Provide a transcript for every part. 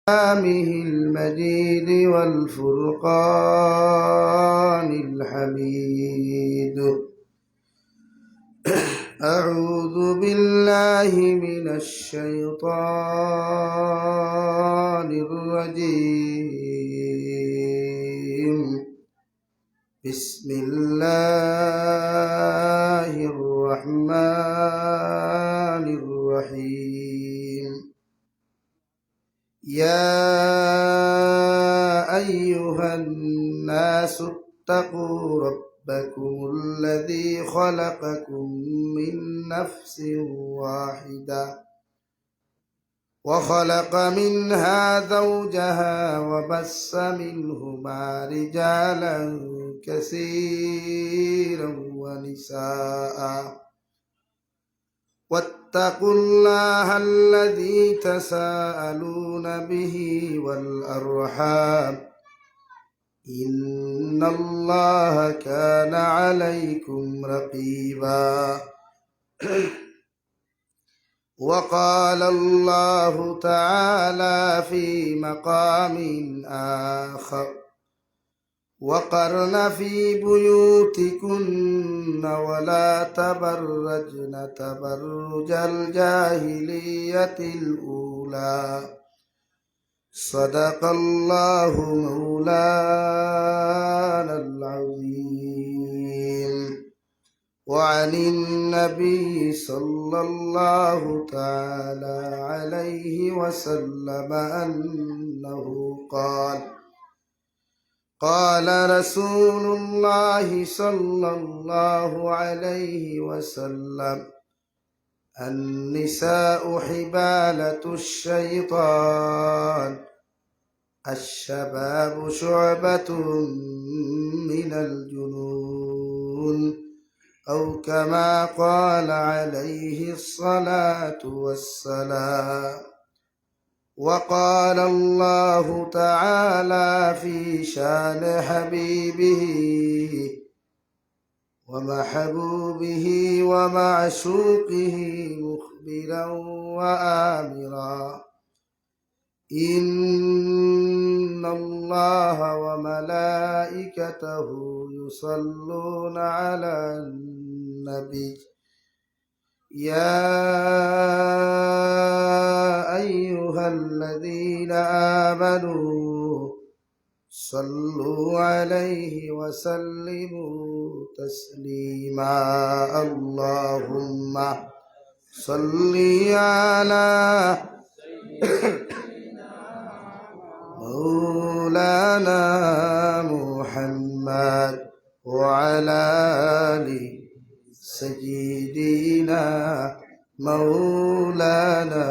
كلامه المجيد والفرقان الحميد. أعوذ بالله من الشيطان الرجيم. بسم الله الرحمن الرحيم. يا أيها الناس اتقوا ربكم الذي خلقكم من نفس واحدة وخلق منها زوجها وبث منهما رجالا كثيرا ونساء واتقوا الله الذي تساءلون به والأرحام إن الله كان عليكم رقيبا. وقال الله تعالى في مقام آخر: وقرن في بيوتكن ولا تبرجن تبرج الجاهلية الأولى صدق الله مولانا العظيم. وعن النبي صلى الله تعالى عليه وسلم أنه قال: قال رسول الله صلى الله عليه وسلم: النساء حبالة الشيطان، الشباب شعبة من الجنون، أو كما قال عليه الصلاة والسلام. وقال الله تعالى في شان حبيبه ومحبوبه ومعشوقه مخبرا وآمرا: إن الله وملائكته يصلون على النبي يا أيها الذين آمنوا صلوا عليه وسلموا تسليما. اللهم صل على مولانا محمد وعلى آل سيدنا مولانا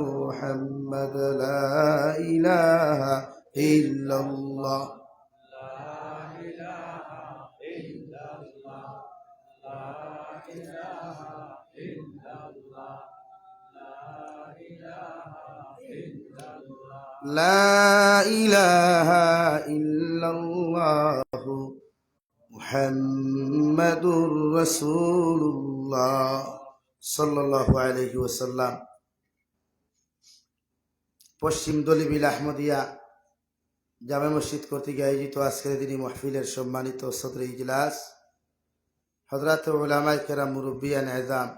محمد. لا إله إلا الله، لا إله إلا الله، لا إله إلا الله، لا إله إلا الله لا إله إلا الله محمد رسول الله صلى الله عليه وسلم। পশ্চিম দলিবিল আহমদিয়া জামে মসজিদ কর্তৃক আয়োজিত আজকের দিনী মাহফিলের সম্মানিত সদর ইজলাস হযরত উলামায়ে কেরাম মুরব্বিয়ান এযাম,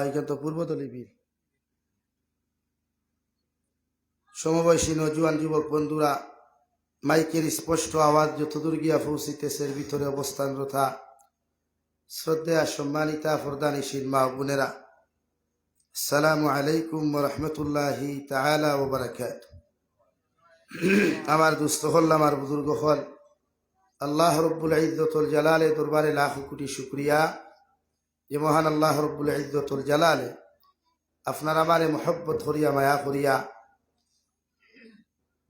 এখান তো পূর্ব দলিবিল সমবয়সী নজওয়ান যুবক বন্ধুরা, মাইকের স্পষ্ট আওয়াজ যতদূর গিয়া পৌঁছিতেছে এর ভিতরে অবস্থানরত শ্রদ্ধেয়া সম্মানিতা ফরদানিশীল মা বোনেরা, আসসালামু আলাইকুম ওয়া রাহমাতুল্লাহি তাআলা ওয়া বারাকাতুহু। আমার দুস্থ হল, আমার বুজুর্গ হল, আল্লাহ রব্বুল ইজ্জতুল জালালে দরবারে লাখ কোটি শুকরিয়া যে মহান আল্লাহ রব্বুল ইজ্জতুল জালালে আপনার আমারে মহব্বত করিয়া মায়া করিয়া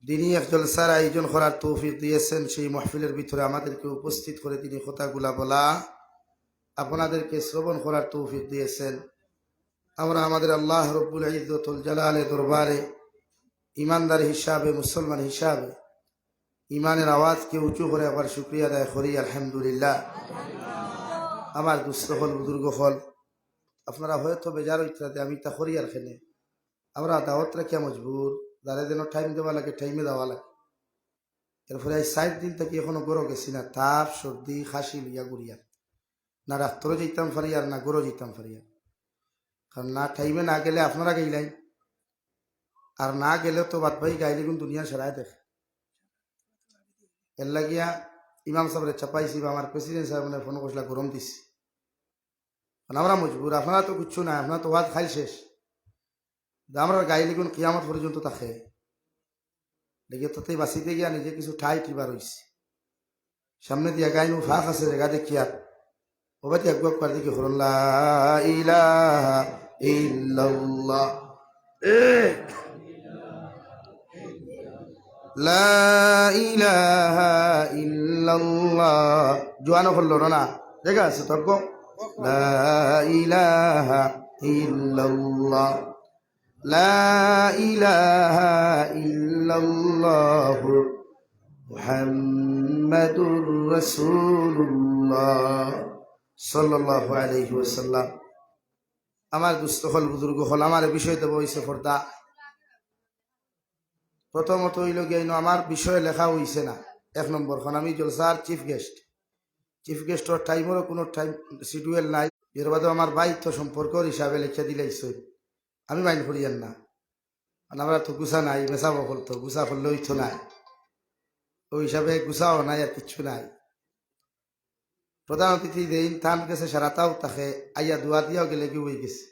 দিনী এক জলসার আয়োজন করার তৌফিক দিয়েছেন। সেই মাহফিলের ভিতরে আমাদেরকে উপস্থিত করে তিনি কথাগুলা বলা, আপনাদেরকে শ্রবণ করার তৌফিক দিয়েছেন। আমরা আমাদের আল্লাহ রব্বুল ইজ্জতুল জালালে দরবারে ইমানদার হিসাবে, মুসলমান হিসাবে ইমানের আওয়াজকে উঁচু করে আবার শুকরিয়া আদায় করি আলহামদুলিল্লাহ। আমার দুস্থ হল, বুজুর্গ হল, আপনারা হয়তো বেজার ইত্যাদি আমি তা করি আর খেলে আমরা দাওয়াত রাখিয়া মজবুর, যারা যেন টাইম দেওয়া লাগে টাইমে দেওয়া লাগে। এরপরে এই 4 দিন থেকে এখনো গরো গেছি না, তাপ সর্দি খাসি লিয়া গুড়িয়া, না ডাক্তারও যেতাম পারি আর না গরো যেতাম পারি আর। কারণ না টাইমে না গেলে আপনারা গেইলাই, আর না গেলে তো বাদ ভাই গাইলে কিন্তু দুনিয়া সেরাই দেখে। এর লাগিয়া ইমাম সাহেবের চাপাইছি বা আমার প্রেসিডেন্ট সাহেব মানে ফোন করছিলা গরম দিছি। কারণ আমরা মজবুর, আপনারা তো কিচ্ছু নাই, আপনারা তো ওয়াজ খাই শেষ। আমরা গাইলে কোন কিয়ামত পর্যন্ত থাকে দেখে, তাতেই বাঁচিতে গিয়া নিজে কিছু ঠাই টিবার হয়েছি। সামনে দিয়া গাইনু ফাঁক আছে রেগা দেখিয়া ওবাতি একবার করে দেখি হরণ লা ইলাহা ইল্লাল্লাহ, লা ইলাহা ইল্লাল্লাহ। জোয়ানো করলো না দেখা আছে তর্ক, লা ইলাহা ইল্লাল্লাহ, লা ইলাহা ইল্লাল্লাহু মুহাম্মাদুর রাসূলুল্লাহ সাল্লাল্লাহু আলাইহি ওয়াসাল্লাম। আমার দুস্থ হল বুজুর্গ হল, আমার বিষয় দেব হইছে পর্দা। প্রথমত হইল গিয়ে আমার বিষয়ে লেখা হইছে না। 1 নম্বর, খন আমি জলসার চিফ গেস্ট, চিফ গেস্টর টাইমেরও কোনো টাইম শিডিউল নাই। এর বাদেও আমার বাইত্য সম্পর্কর হিসাবে লেখা দিলাইছ, আমি মাইন্ড করিয়ান না। আমরা তো গুছা নাই, মেশাব করতো গুছা করলে হইতো নাই, ওই হিসাবে গুছাও নাই আর কিচ্ছু নাই। প্রধান অতিথি দিন থান গেছে সারাতাও তাকে আইয়া দুয়া দিয়াও গেলে কি হয়ে গেছে।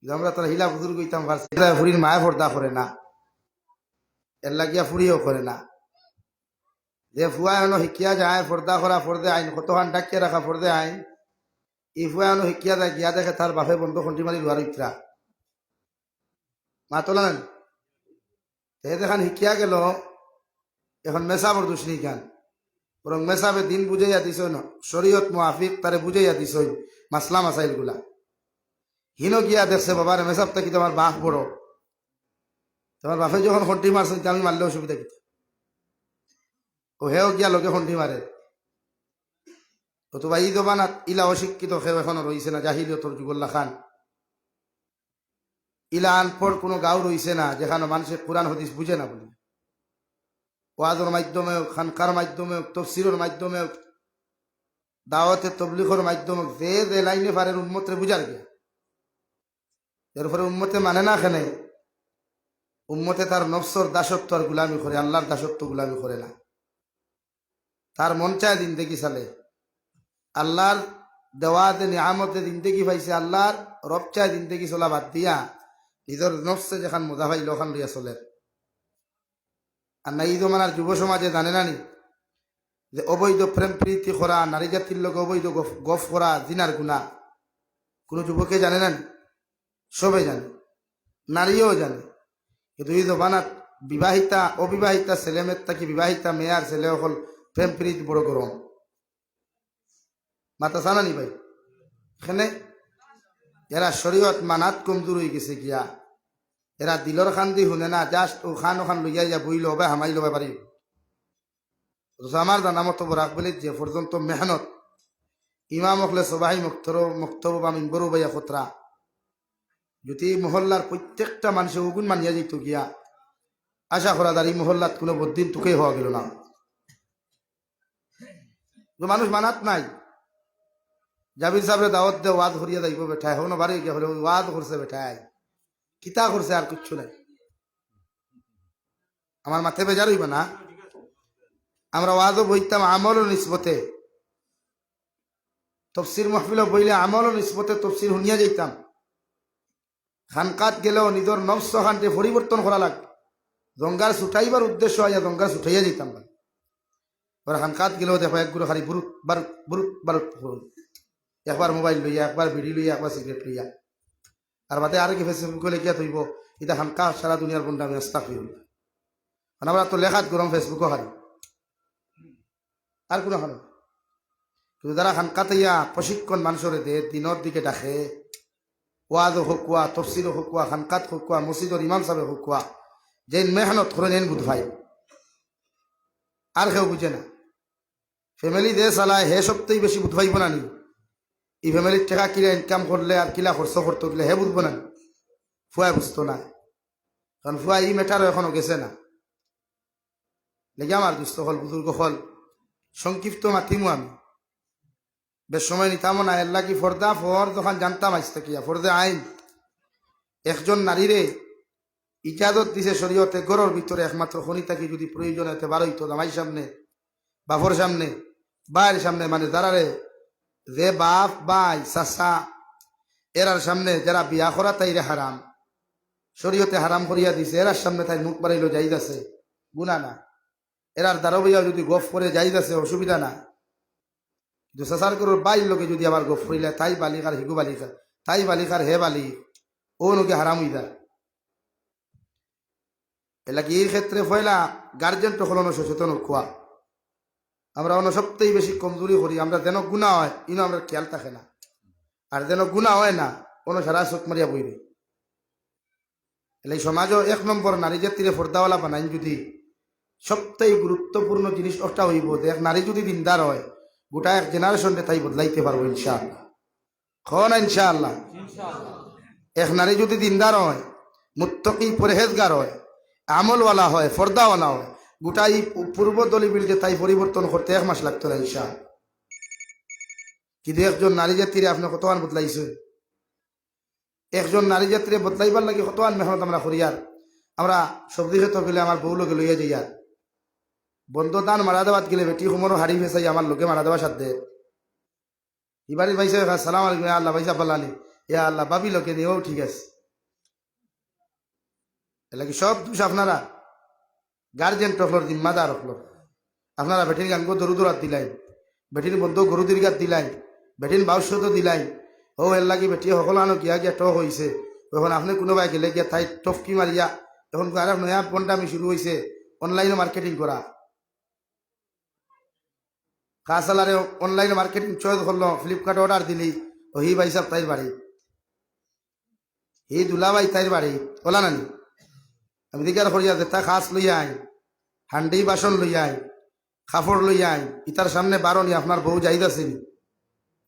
আমরা তো হিলা বুজুর্গ হইতাম পারছি, ফুরির মায়ে পর্দা করে না, এর লাগিয়া ফুরিও করে না। যে ফুয়া এনো শিকিয়া যায় পর্দা করা ফর্দে আইন, কতখান ডাকিয়া রাখা ফর্দে আইন, ই ফুয়া এনো শিকিয়া যায় গিয়া দেখে তার বাপে বন্ধ খন্টি মারি লোহার ইত্রা মা তোলেন। যেখান শিকিয়া গেল এখন মেসাবর দুসরি খান, বরং মেসাবে দিন বুঝাইয়া দিছ না, শরীয়ত মুআফিক তারে বুঝাইয়া দিছ মাসলা মাসাইল গুলা। হিনো গিয়া দেখছে বাবার মেসাবটা কি তোমার বাপ বড়, তোমার বাপে যখন খন্টি মারছে আমি মারলে অসুবিধা কি? ও হেও গিয়া লোকে খন্টি মারে। অথবা এই জমানাত ইলা অশিক্ষিত খেও এখনো রইছে না, জাহিলিয়তর যুগল্লা খান ইলা আনপড় কোনো গাঁও রইছে না যেখানে মানুষের কোরআন হাদিস বুঝে না বলে। ওয়াজের মাধ্যমে, খানকার মাধ্যমে, তফসিরের মাধ্যমে, দাওয়াতে তবলিগের মাধ্যমে যে যে লাইনে পারেন উম্মতে বুঝার গে। এরপরে উম্মতে মানে না খেনে, উম্মতে তার নফসর দাসত্ব আর গুলামি করে, আল্লাহর দাসত্ব গুলামি করে না। তার মন চায় জিন্দেগি চালে, আল্লাহর দেওয়াতে নিয়ামতে জিন্দেগি পাইছে, আল্লাহর রব চায় জিন্দেগি চলা বাদ দিয়া নিজের নফসে যেখান মজা পাইল ওখান লইয়া চলে। আর না এই জমানার যুব সমাজে জানে না নি যে অবৈধ প্রেম প্রীতি করা, নারী জাতির লোক অবৈধ গফ করা জিনার গুণা। কোনো যুবকে জানে না নি? সবে জানে, নারীও জানে। কিন্তু এই জমানাত বিবাহিতা অবিবাহিতা ছেলেমেয়ের থাকি বিবাহিতা মেয়ে আর ছেলে হল প্রেম প্রীতি বড় গরম। মাতা জানানি ভাই এখানে এরা শরীয়ত মানাত কমজোর হয়ে গেছে গিয়া, এরা দিলর খান দি শুনে না, জাস্ট ও খান ওখান লইয়া যা বই লবে হামাই লবে পারি। আমার জানা মতো বরাক বলে যে পর্যন্ত মেহনত ইমাম হকলে সবাই মুক্তব বা মিম্বরু বাইয়া খতরা যদি মহল্লার প্রত্যেকটা মানুষে উগুন মানিয়া যেত গিয়া, আশা করা দাঁড়ি মহল্লাত কোনো বদিন তুকে হওয়া গেল না। মানুষ মানাত নাই, জাবির সাহেব দাওয়াত দে ওয়াদ করিয়া যাইব বেঠায় হন বাড়ি গিয়ে হলে ওয়াদ করছে বেঠায় কিতা করছে আর কিচ্ছু নাই। আমার মাথায় বেজার হইব না, আমরা ওয়াদও বইতাম আমলও নিসবতে, তফসির মাহফিলও বইলে আমলও নিসবতে তফসির শুনিয়া যাইতাম। খানকাত গেলেও নিজের নফস খানকে পরিবর্তন করা লাগবে, দঙ্গার ছুটাইবার উদ্দেশ্য আইয়া দঙ্গার ছুটাইয়া যেতাম। ওরা খানকাত গেলেও দেখো একগুলো খালি বুরুত বারুত বুরুত বারুত, একবার মোবাইল লইয়া, একবার বিড়ি লইয়া, একবার সিগারেট লইয়া, আর বাদে আর কি ফেসবুকে লেখিয়া থইব এটা খানকা সারা দুনিয়ার বন্ধু আমি আস্তা করি। আমরা তো লেখাত গরম ফেসবুকও হারি আর কোনো হানো। কিন্তু যারা খানকাতে ইয়া প্রশিক্ষণ মানুষের দে দিনের দিকে ডাকে, ওয়াজও হকুয়া, তফসিরও হকুয়া, খানকাত হকুয়া, মসজিদর ইমাম সাহেব হকুয়া, যে মেহনত করেন এন বুধ ভাই আর কেউ বুঝে না। ফ্যামিলি যে চালায় হে সবথেকে বেশি বুধ ভাইব না নি, এই ফ্যামিলির টাকা কিলা ইনকাম করলে আর কিলা খরচ করতে গেলে হে বুঝবো না, ফুয়া বুঝতো না। কারণ ফুয়া এই ম্যাটারও এখনো গেছে না লেগে আমার দুস্থ হল বুজুর্গ হল সংক্ষিপ্ত মাতিমু আমি বেশ সময় নিতামও না এর লাগি ফর্দা ফর যখন জানতাম আজ থেকে ফর্দা আইন একজন নারীরে ইজাজত দিছে শরীয়তে গরর ভিতরে একমাত্র খনি থাকি যদি প্রয়োজন হতে বারোই তো জামাই সামনে বাফর সামনে বাইর সামনে মানে যারারে যে বাপ বাই চাচা এরার সামনে যারা বিয়া করা তাইরে হারাম শরীয়তে হারাম করিয়া দিছে এরার সামনে তাই মুখ বাড়াইলো যাইদ আছে গুণা না এরার দারোবিয়া যদি গফ করে যাইদ আছে অসুবিধা না কিন্তু চাচার গরুর বাইর লোকে যদি আবার গফ করিলে তাই বালিকার হিগু বালিকা তাই বালিকার হে বালি ও লোকে হারাম হয়ে যায় এলাকি এই ক্ষেত্রে পয়লা গার্জেন তো হলো সচেতন খোয়া আমরা অন্য সবথেকে বেশি কমজোরি করি আমরা যেন গুণা হয় ইনো আমরা খেয়াল থাকে না আর যেন গুণা হয় না কোনো সারা চোখ মারিয়া বইবে এলে সমাজও 1 নম্বর নারী জাতিরে পর্দাওয়ালা বানাইন যদি সবথেকে গুরুত্বপূর্ণ জিনিস ওটা হইব যে এক নারী যদি দিনদার হয় গোটা এক জেনারেশনকে তাই বদলাইতে পারবো ইনশাআল্লাহ খন ইনশাআল্লাহ এক নারী যদি দিনদার হয় মুত্তকি পরহেজগার হয় আমলওয়ালা হয় ফর্দাওয়ালা হয় গোটাই পূর্ব দলিবিলকে তাই পরিবর্তন করতে 1 মাস লাগতো না ইনশাআল্লাহ কিন্তু একজন নারী জাতিরে আপনি কতক্ষণ বদলাইছে একজন নারী জাতিরে বদলাইবার লাগে কতক্ষণ মেহনত আমরা করি আর আমরা সবজি খেতে গেলে আমার বউ লোকে লইয়া যাই আর বন্ধ দান মারা দেওয়াত গেলে বেটি হুমরও হাড়ি ফেসাই আমার লোকে মারা দেওয়ার সাথে এবারে ভাইসা সালাম আলাইকুম আল্লাহ ভাইসা পাল্লানি এ আল্লাহ বাবি লোকে নিয়েও ঠিক আছে এলা কি সব দোষ আপনারা গার্জেন টফলর জিম্মাদার হকলর আপনারা বেটির গাঙ্গ দরু দরাত দিলাই বেটির বন্ধ গরু দীর্ঘাত দিলাই বেটির বাউসত দিলাই ও এর লাগি বেটি সকল আনো গিয়া গিয়া টক হয়েছে এখন আপনি কোনোবাই গেলে গিয়া তাই টফকি মারিয়া এখন আর নয়া পন্ডামি শুরু হয়েছে অনলাইনে মার্কেটিং করা কাসালারে অনলাইনে মার্কেটিং চয়েস করলো ফ্লিপকার্ট অর্ডার দিলি ও হি ভাই সাহেব তাইর বাড়ি হি দুলাভাই তাইর বাড়ি ওলা নানি আমি দিকে করিয়া যে তা খাস লইয়া আইন হান্ডি বাসন লইয়া আইন কাপড় লইয়া আইন ইতার সামনে বারো নি আপনার বউ যাইদ আছে নি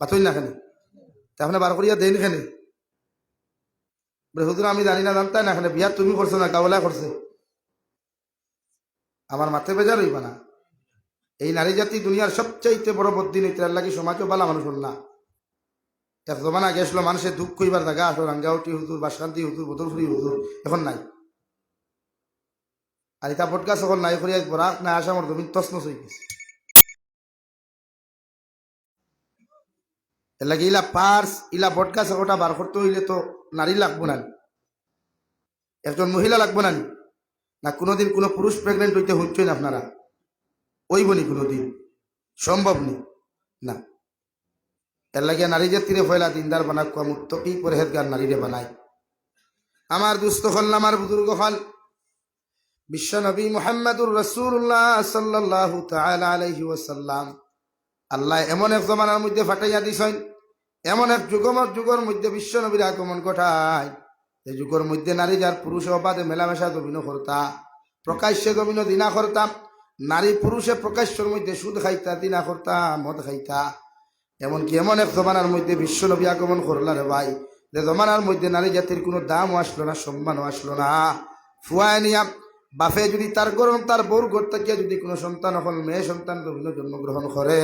পাতই না খানে তা আপনি বার করিয়া দেন খানে হুজুর আমি জানি না জানতাই না খানে বিয়া তুমি করছো না গাওলা করছে আমার মাথায় বেজার হইবা না এই নারী জাতি দুনিয়ার সবচাইতে বড় বদিন ইতার লাগি সমাজও বালা মানুষ হল না এক জমানা গেছিল মানুষের দুঃখ হইবার জায়গা আসলো রাঙ্গাউটি হুজুর বাসকান্তি হুজুর বদলফুরি হুজুর এখন নাই আর এটা বটগাছ এখন নাই করিয়া বরাক না আসা আমার জমিন তসনস হয়ে গেছে এর লাগে ইলা পার্স ইলা বটগাছ ওটা বার করতে হইলে তো নারী লাগবো না একজন মহিলা লাগবো না না কোনোদিন কোনো পুরুষ প্রেগনেন্ট হইতে হচ্ছেন আপনারা ওইবনি কোনোদিন সম্ভব নেই না এর লাগে নারী জাতিরে ফয়লা দিনদার বানাক মুত্তকি পরহেজগার নারীরে বানায় আমার দুস্থ হল আমার বুজুর্গ হল বিশ্ব নবী মুহাম্মদুর রাসূলুল্লাহ সাল্লাল্লাহু তাআলা আলাইহি ওয়াসাল্লাম আল্লাহ এমন এক জমানার মধ্যে ফাটাইয়া দিছেন এমন এক যুগের মধ্যে বিশ্ব নবীর আগমন ঘটায় এই যুগের মধ্যে নারী যার পুরুষ অবাধে মেলামেশা গবিন করতা প্রকাশ্যে গবিন দিনা করতাম নারী পুরুষে প্রকাশ্যের মধ্যে সুদ খাইতা দিনা করতা মদ খাইতা এমনকি এমন এক জমানার মধ্যে বিশ্ব নবী আগমন করলা রে ভাই যে জমানার মধ্যে নারী জাতির কোনো দামও আসলো না সম্মানও আসলো না ফুয়ায় নিয়া বাফে যদি তার গরম তার বউর ঘর থেকে যদি কোনো সন্তান হল মেয়ে সন্তান জন্মগ্রহণ করে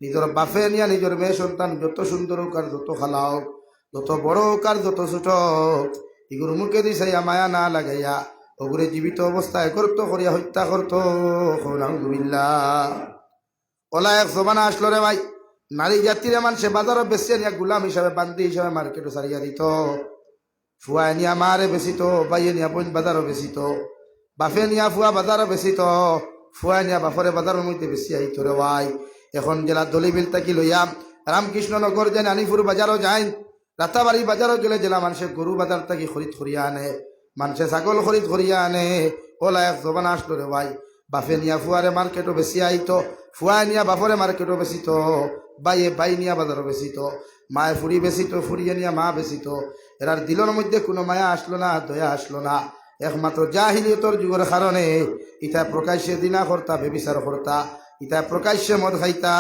নিজের বাফে নিয়া নিজের মেয়ে সন্তান যত সুন্দর হোক আর যত খালা হোক যত বড় হোক আর যত ছোট হোক এগুলো মুখে দিছাইয়া মায়া না লাগাইয়া ওগুলো জীবিত অবস্থায় করতো করিয়া হত্যা করতো ওলা এক জমানা আসলো রে ভাই নারী জাতির মানুষে বাজারও বেশি নিয়া গুলাম হিসাবে বান্দি হিসাবে মার্কেটও সারিয়া দিত ফুয়ায় নিয়া মারে বেশি তো বাইয়ে নিয়া বোন বাজারও বেশি তো বাফে নিয়া ফুয়া বাজারও বেশি তো ফুয়ায় নিয়া বাফরে বাজারের মধ্যে বেশি আইতো রে ভাই এখন জেলা দলিবিল তাকি লইয়াম রামকৃষ্ণনগর যেন আনিপুর বাজারও যাই রাতাবাড়ি বাজারও গেলে জেলা মানুষের গরু বাজার থাকি খরিদ করিয়া আনে মানুষে ছাগল খরিদ করিয়া আনে ওলা এক জবান আসলো রে ভাই বাফে নিয়া ফুয়ারে মার্কেটও বেশি আইতো ফুয়ায় নিয়া বাফরে মার্কেটও বেশি তো বাইয়ে বাই নিয়া বাজারও বেশি তো মায়ে ফুড়ি বেশি তো ফুড়িয়ে নিয়া মা বেশি তো এরার দিলের মধ্যে কোনো মায়া আসলো না দয়া আসলো না একমাত্র জাহিলিয়তর যুগের কারণে ইটা প্রকাশ্যে দিনা করতা বেবিচার করতা ইটা প্রকাশ্যে মদ খাইতা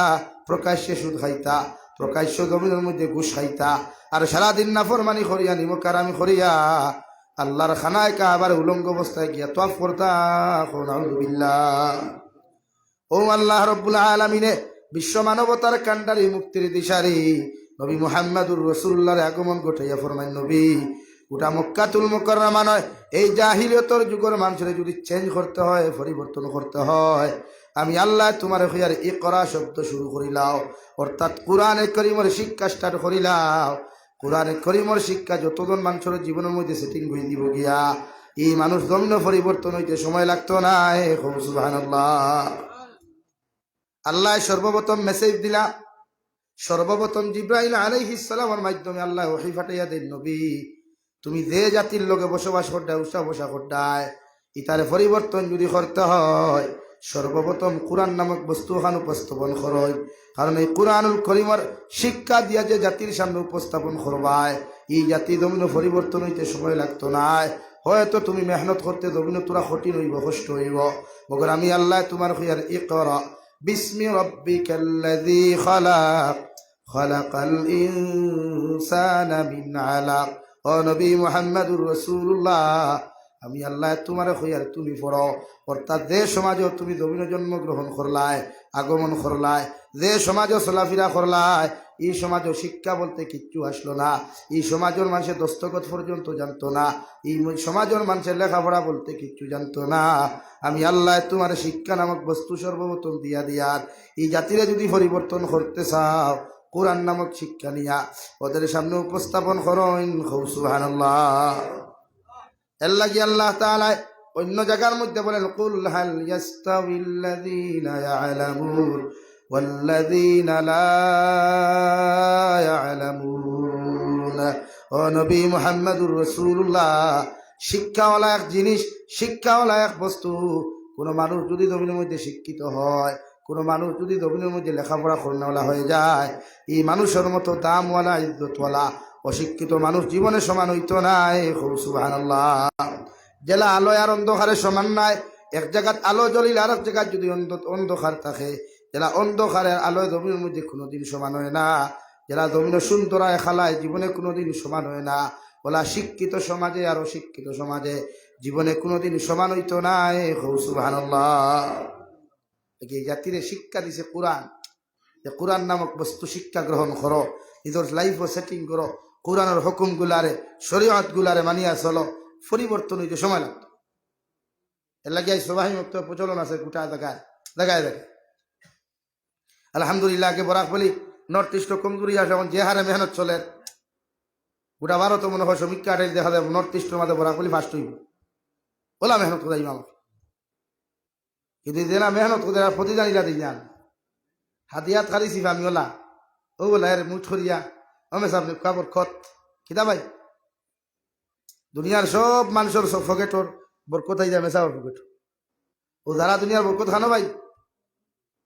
প্রকাশ্যে সুদ খাইতা প্রকাশ্য জমিনের মধ্যে ঘুষ খাইতা আর সারাদিন নাফরমানি করিয়া নিমকারামি করিয়া আল্লাহর খানায় কাবার উলঙ্গ অবস্থায় গিয়া তওয়াফ করতা নাউযুবিল্লাহ। ও আল্লাহ রব্বুল আলামিনে বিশ্ব মানবতার কান্ডারি মুক্তির দিশারি নবী মুহাম্মদুর রাসূলুল্লাহর আগমন ঘটাইয়া ফরমান নবী গোটা মক্কাতুল মুকাররমা নয় এই জাহিলিয়তর যুগের মানুষের যদি চেঞ্জ করতে হয় পরিবর্তন করতে হয় আমি আল্লাহ তোমার হইয়ার ইকরা শব্দ শুরু করিলাও অর্থাৎ কোরআনে কারীমের শিক্ষা স্টার্ট করিলাও। কোরআনে কারীমের শিক্ষা যতজন মানুষের জীবনের মধ্যে সেটিং হয়ে দিব গিয়া এই মানুষ জমিন পরিবর্তন হইতে সময় লাগতো না। সুবহানাল্লাহ। আল্লাহ সর্বপ্রথম মেসেজ দিলা, সর্বপ্রথম জিব্রাইল আলাইহিস সালামের মাধ্যমে আল্লাহ ওহী ফাটাইয়া দেন নবী তুমি যে জাতির লোকে বসবাস করতে উষা বসা করতায় ইতারে পরিবর্তন যদি করতে হয় সর্বপ্রথম কোরআন নামক বস্তু খান উপস্থাপন করয়। কারণ এই কোরআনুল করিমের শিক্ষা দিয়া যে জাতির সামনে উপস্থাপন করবায় এই জাতি জমিন পরিবর্তন হইতে সময় লাগতো না। হয়তো তুমি মেহনত করতে জমিন তোরা কঠিন হইব কষ্ট হইব মগর আমি আল্লাহ তোমার হইয়ার ইকরা বিসমি রাব্বিকাল্লাযী খালাক খালাকাল ইনসানা মিন আলাক। ও নবী মুহাম্মদুর রাসূলুল্লাহ আমি আল্লাহ তোমার হইয়ার তুমি পড়ো। অর্থাৎ যে সমাজও তুমি জমিনে জন্মগ্রহণ করলায় আগমন করলায় যে সমাজও চলাফেরা করলায় এই সমাজও শিক্ষা বলতে কিচ্ছু আসলো না। এই সমাজের মানুষের দস্তখত পর্যন্ত জানতো না। এই সমাজের মানুষের লেখাপড়া বলতে কিচ্ছু জানতো না। আমি আল্লাহ তোমার শিক্ষা নামক বস্তু সর্বপ্রথম দিয়া দিয়ার এই জাতিরে যদি পরিবর্তন করতে চাও কোরআন নামক শিক্ষা নিয়া ওদের সামনে উপস্থাপন করেন। সুবহানাল্লাহ। এর লাগি আল্লাহ তাআলা অন্য জায়গার মধ্যে বলেন কুল হাল ইয়াস্তাবিল্লাযীনা ইয়ালামুন ওয়াল্লাযীনা লা ইয়ালামুন। ও নবী মুহাম্মদুর রাসূলুল্লাহ শিক্ষাওয়ালা এক জিনিস, শিক্ষাওয়ালা এক বস্তু। কোনো মানুষ যদি জমিনের মধ্যে শিক্ষিত হয়, কোনো মানুষ যদি জমিনের মধ্যে লেখাপড়া করনেওয়ালা হয়ে যায় এই মানুষের মতো দামওয়ালা ইজ্জতওয়ালা অশিক্ষিত মানুষ জীবনে সমান হইতো নাই। সুবহানাল্লাহ। জেলা আলোয় আর অন্ধকারের সমান নাই। এক জায়গাত আলো জ্বলিল আর এক জায়গায় যদি অন্ধকার থাকে জেলা অন্ধকারের আলোয় জমিনের মধ্যে কোনোদিন সমান হয় না। জেলা জমিনে সুন্দরায় খালায় জীবনে কোনোদিন সমান হয় না। বলা শিক্ষিত সমাজে আর অশিক্ষিত সমাজে জীবনে কোনোদিন সমান হইতো নাই। সুবহানাল্লাহ। এই জাতিরে শিক্ষা দিছে কোরআন, যে কোরআন নামক বস্তু শিক্ষা গ্রহণ করো, নিজের লাইফও সেটিং করো, কোরআনের হুকুম গুলারে শরীয়ত গুলারে মানিয়া চলো, পরিবর্তন হইতে সময় লাগতো। এর লাগে সবাই মুক্ত প্রচলন আছে গোটা জায়গায় জায়গায় জায়গায়। আলহামদুলিল্লাহ আগে বরাক বলি নর্থ ইস্ট কমজোরি আসে এখন যে হারে মেহনত চলে গোটা ভারত মনে হয় সমীক্ষা আটাই দেখা যায় নর্থ ইস্টের মাঝে বরাক বলি ফার্স্ট হইব ওলা মেহনত করে আমাকে। কিন্তু যে না মেহনত করে প্রতিদানিলা দিই যান হাতিয়াত খালি সিফা আমি ওলা ও বলা এর মুঠ করিয়া হমেশা আপনি কাপড় খত খিদা ভাই দুনিয়ার সব মানুষের সব ফকেটর বরকত হয়ে যায় মেসাবর ফকেট ও যারা দুনিয়ার বরকত খানো ভাই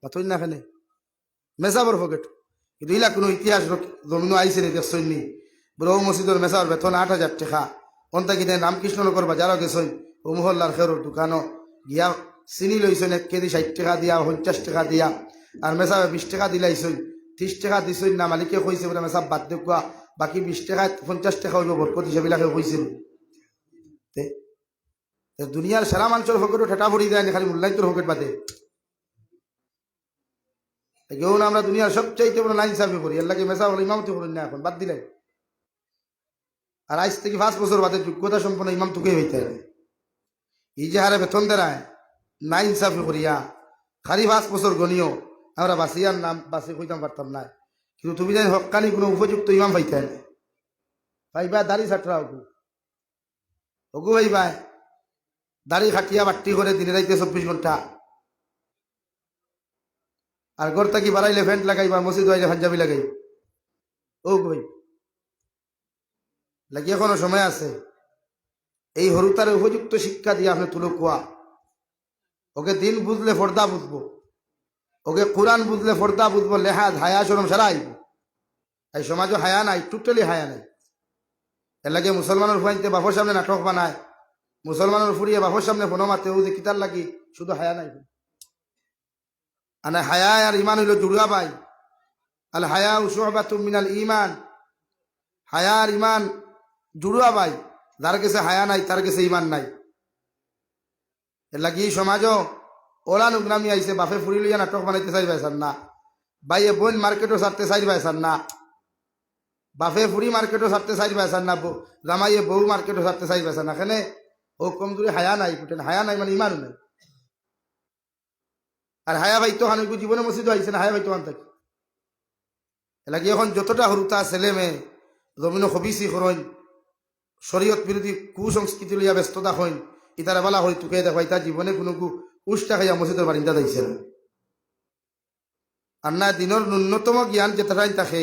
পাথর না খানে মেসাবর ফকেট। কিন্তু ইলা কোনো ইতিহাস জমিন আইসে নি দেখছনি ব্রহ্ম মসজিদের মেসাবর বেতন 8,000 টাকা অন্তা কিনে রামকৃষ্ণনগর বাজারও গেছই ও মহল্লার খেরোর দোকানও গিয়া চিনি লইছেন 1 কেজি 60 টাকা দিয়া 50 টাকা দিয়া আর মেসাবে 20 টাকা দিলাইছই 30 টাকা দিছই না মালিকে কইছে বলে মেসাব বাদ দেখুয়া বাকি 20 টাকা 50 টাকা হইব বরকত হিসাবিলাকে কইছিল। দুনিয়ার সারা মানুষের হকেটও ঠেটা ভরি যায় না খালি মূল্যায়িতর হকেট বাদে কেউ না আমরা দুনিয়ার সবচাইতে বড় লাইন সাফি করি এর লাগে মেসা বলে ইমামতি করেন না এখন বাদ দিলেন। আর আজ থেকে 5 বছর বাদে যোগ্যতা সম্পন্ন ইমাম তোকে হইতে হবে। এই যে হারে বেতন দেয় না ইনসাফি করিয়া খালি 5 বছর গনিও আমরা বাসিয়ার নাম বাসি কইতাম পারতাম না। কিন্তু তুমি জানি হকানি কোনো উপযুক্ত ইমাম পাইতে না ভাইবা দাড়ি ছাটরা ওগু ওগু ভাইবা দাড়ি খাটিয়া বাট্টি করে দিনে রাইতে 24 ঘন্টা আর ঘর থাকি বাড়াইলে ফ্যান্ট লাগাইবা মসজিদ আইলে পাঞ্জাবি লাগাই ও ভাই লাগি এখনো সময় আছে। এই হরুতারে উপযুক্ত শিক্ষা দিয়ে আপনি তুলো কোয়া ওকে দিন বুঝলে ফর্দা বুঝবো, ওকে কোরআন বুঝলে ফর্দা বুঝবো, লেহাজ হায়া শরম সারা আইব। এই সমাজও হায়া নাই, টোটালি হায়া নাই। এর লাগে মুসলমানের ফুয়াইতে বাপর সামনে নাটক বানায়, মুসলমানের ফুরিয়ে বাপর সামনে ফোনো মারতে ও যে কিতার লাগি শুধু হায়া নাই। আনে হায়া আর ইমান হইল জুড়া পাই। আল হায়া শুআবাতুম মিনাল ঈমান, হায়া আর ইমান জুড়া পাই। যার কাছে হায়া নাই তার কাছে ইমান নাই। এর লাগি সমাজ ওলা নুগ্রামি আইছে, বাপে ফুরি লইয়া নাটক বানাইতে চাই পাইছান না, বাইয়ে বোন মার্কেটও ছাড়তে চাই পাইছান না, বাপে ফুরি মার্কেটও ছাড়তে চাই পাইছান না, জামাইয়ে বউ মার্কেটও ছাড়তে চাই পাইছান না। এখানে ও কমজোরি হায়া নাই, কুটেন হায়া নাই মানে ইমানও নাই। আর হায়া ভাই তো হানুকু জীবনে মসজিদ আইছে না, হায়া ভাই তো আন থাকি। এলাকি এখন যতটা হরুতা ছেলে মেয়ে জমিন খবিসি করইন, শরীয়ত বিরোধী কুসংস্কৃতি লইয়া ব্যস্ততা হইন, ইতারা বলা হয় তোকে দেখো ইতার জীবনে কোনো উষ্টা খাইয়া মসজিদের বারিন্দা দিয়েছে না। আর না দিনের ন্যূনতম জ্ঞান যেটাই থাকে,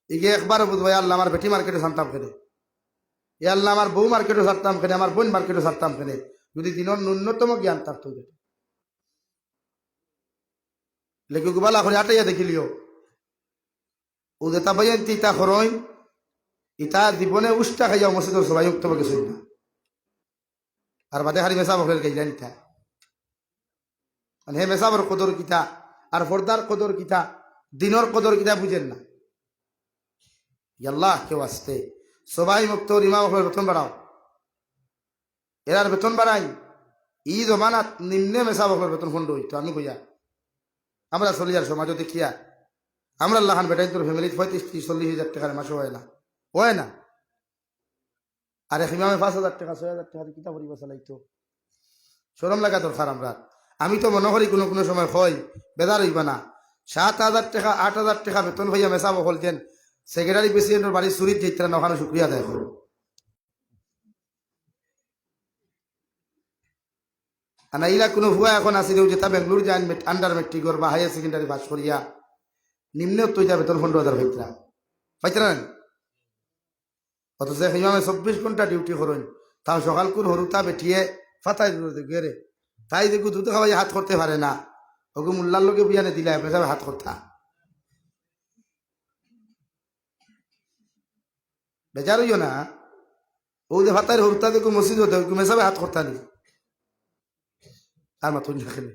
ইগে একবার বুঝবাই আল্লাহ আমার বেটি মার্কেটে ছাড়তাম কেনে, এ আল্লাহ আমার বউ মার্কেটে ছাড়তাম কেনে, আমার বোন মার্কেটে ছাড়তাম কেনে, যদি দিনের ন্যূনতম জ্ঞান থাকতো। লেখি গুবালা করে আটাইয়া দেখিলিও ও যেটা বাইন ইতা খরইন, ইতা জীবনে উষ্টা খাইয়া মসজিদের সবাই উক্ত গেছিল না। আর বাদে হারি মেসা বকরের গাইলেন ইতা, মানে হে মেসাবর কদর কিতা আর ফর্দার কদর কিতা, দিনর কদর কিতা বুঝেন না। আল্লাহ কেউ আসতে সবাই মুক্ত ইমা বকরের বেতন বাড়াও, এরার বেতন বাড়াই, ই জমানাত নিম্নে মেসা বকরের বেতন ফন্ড হইতো। আমি কইয়া আমরা চলিয়ার সমাজ দেখিয়া আমরা আল্লাহান বেটাই তোর ফ্যামিলি 35-40 হাজার টাকার মাসে হয় না, হয় না। আর এক ইমামে 5,000 টাকা 6,000 টাকা কিতা করিব চালাইতো, শরম লাগা দরকার। আমরা আমি তো মনে করি কোনো কোনো সময় হয় বেদার হইবা না, 7,000 টাকা 8,000 টাকা বেতন হইয়া মেসা বকল দেন, সেক্রেটারি প্রেসিডেন্টের বাড়ি চুরির যেতে না, ওখানে শুক্রিয়া দেয় করো। না ইলা কোনো ভুয়া এখন আসিল যেটা বেঙ্গলোর যান আন্ডার মেট্রিকর বা হায়ার সেকেন্ডারি পাস করিয়া নিম্নে তো যা বেতন 15,000 পাইতরা পাইতরা না। অথচ ইমামে 24 ঘন্টা ডিউটি করেন, তাও সকাল কোন হরুতা বেটিয়ে ফাতাই গেরে তাই দেখু দুধ খাওয়াই হাত করতে পারে না, ওকে মোল্লার লোকে বিয়ানে দিলে মেসাবে হাত করতা বেজার হইও না। ও যে ফাতাই হরুতা দেখো মসজিদ হতে মেসাবে হাত করতা নি, আর মাথুন দেখেনি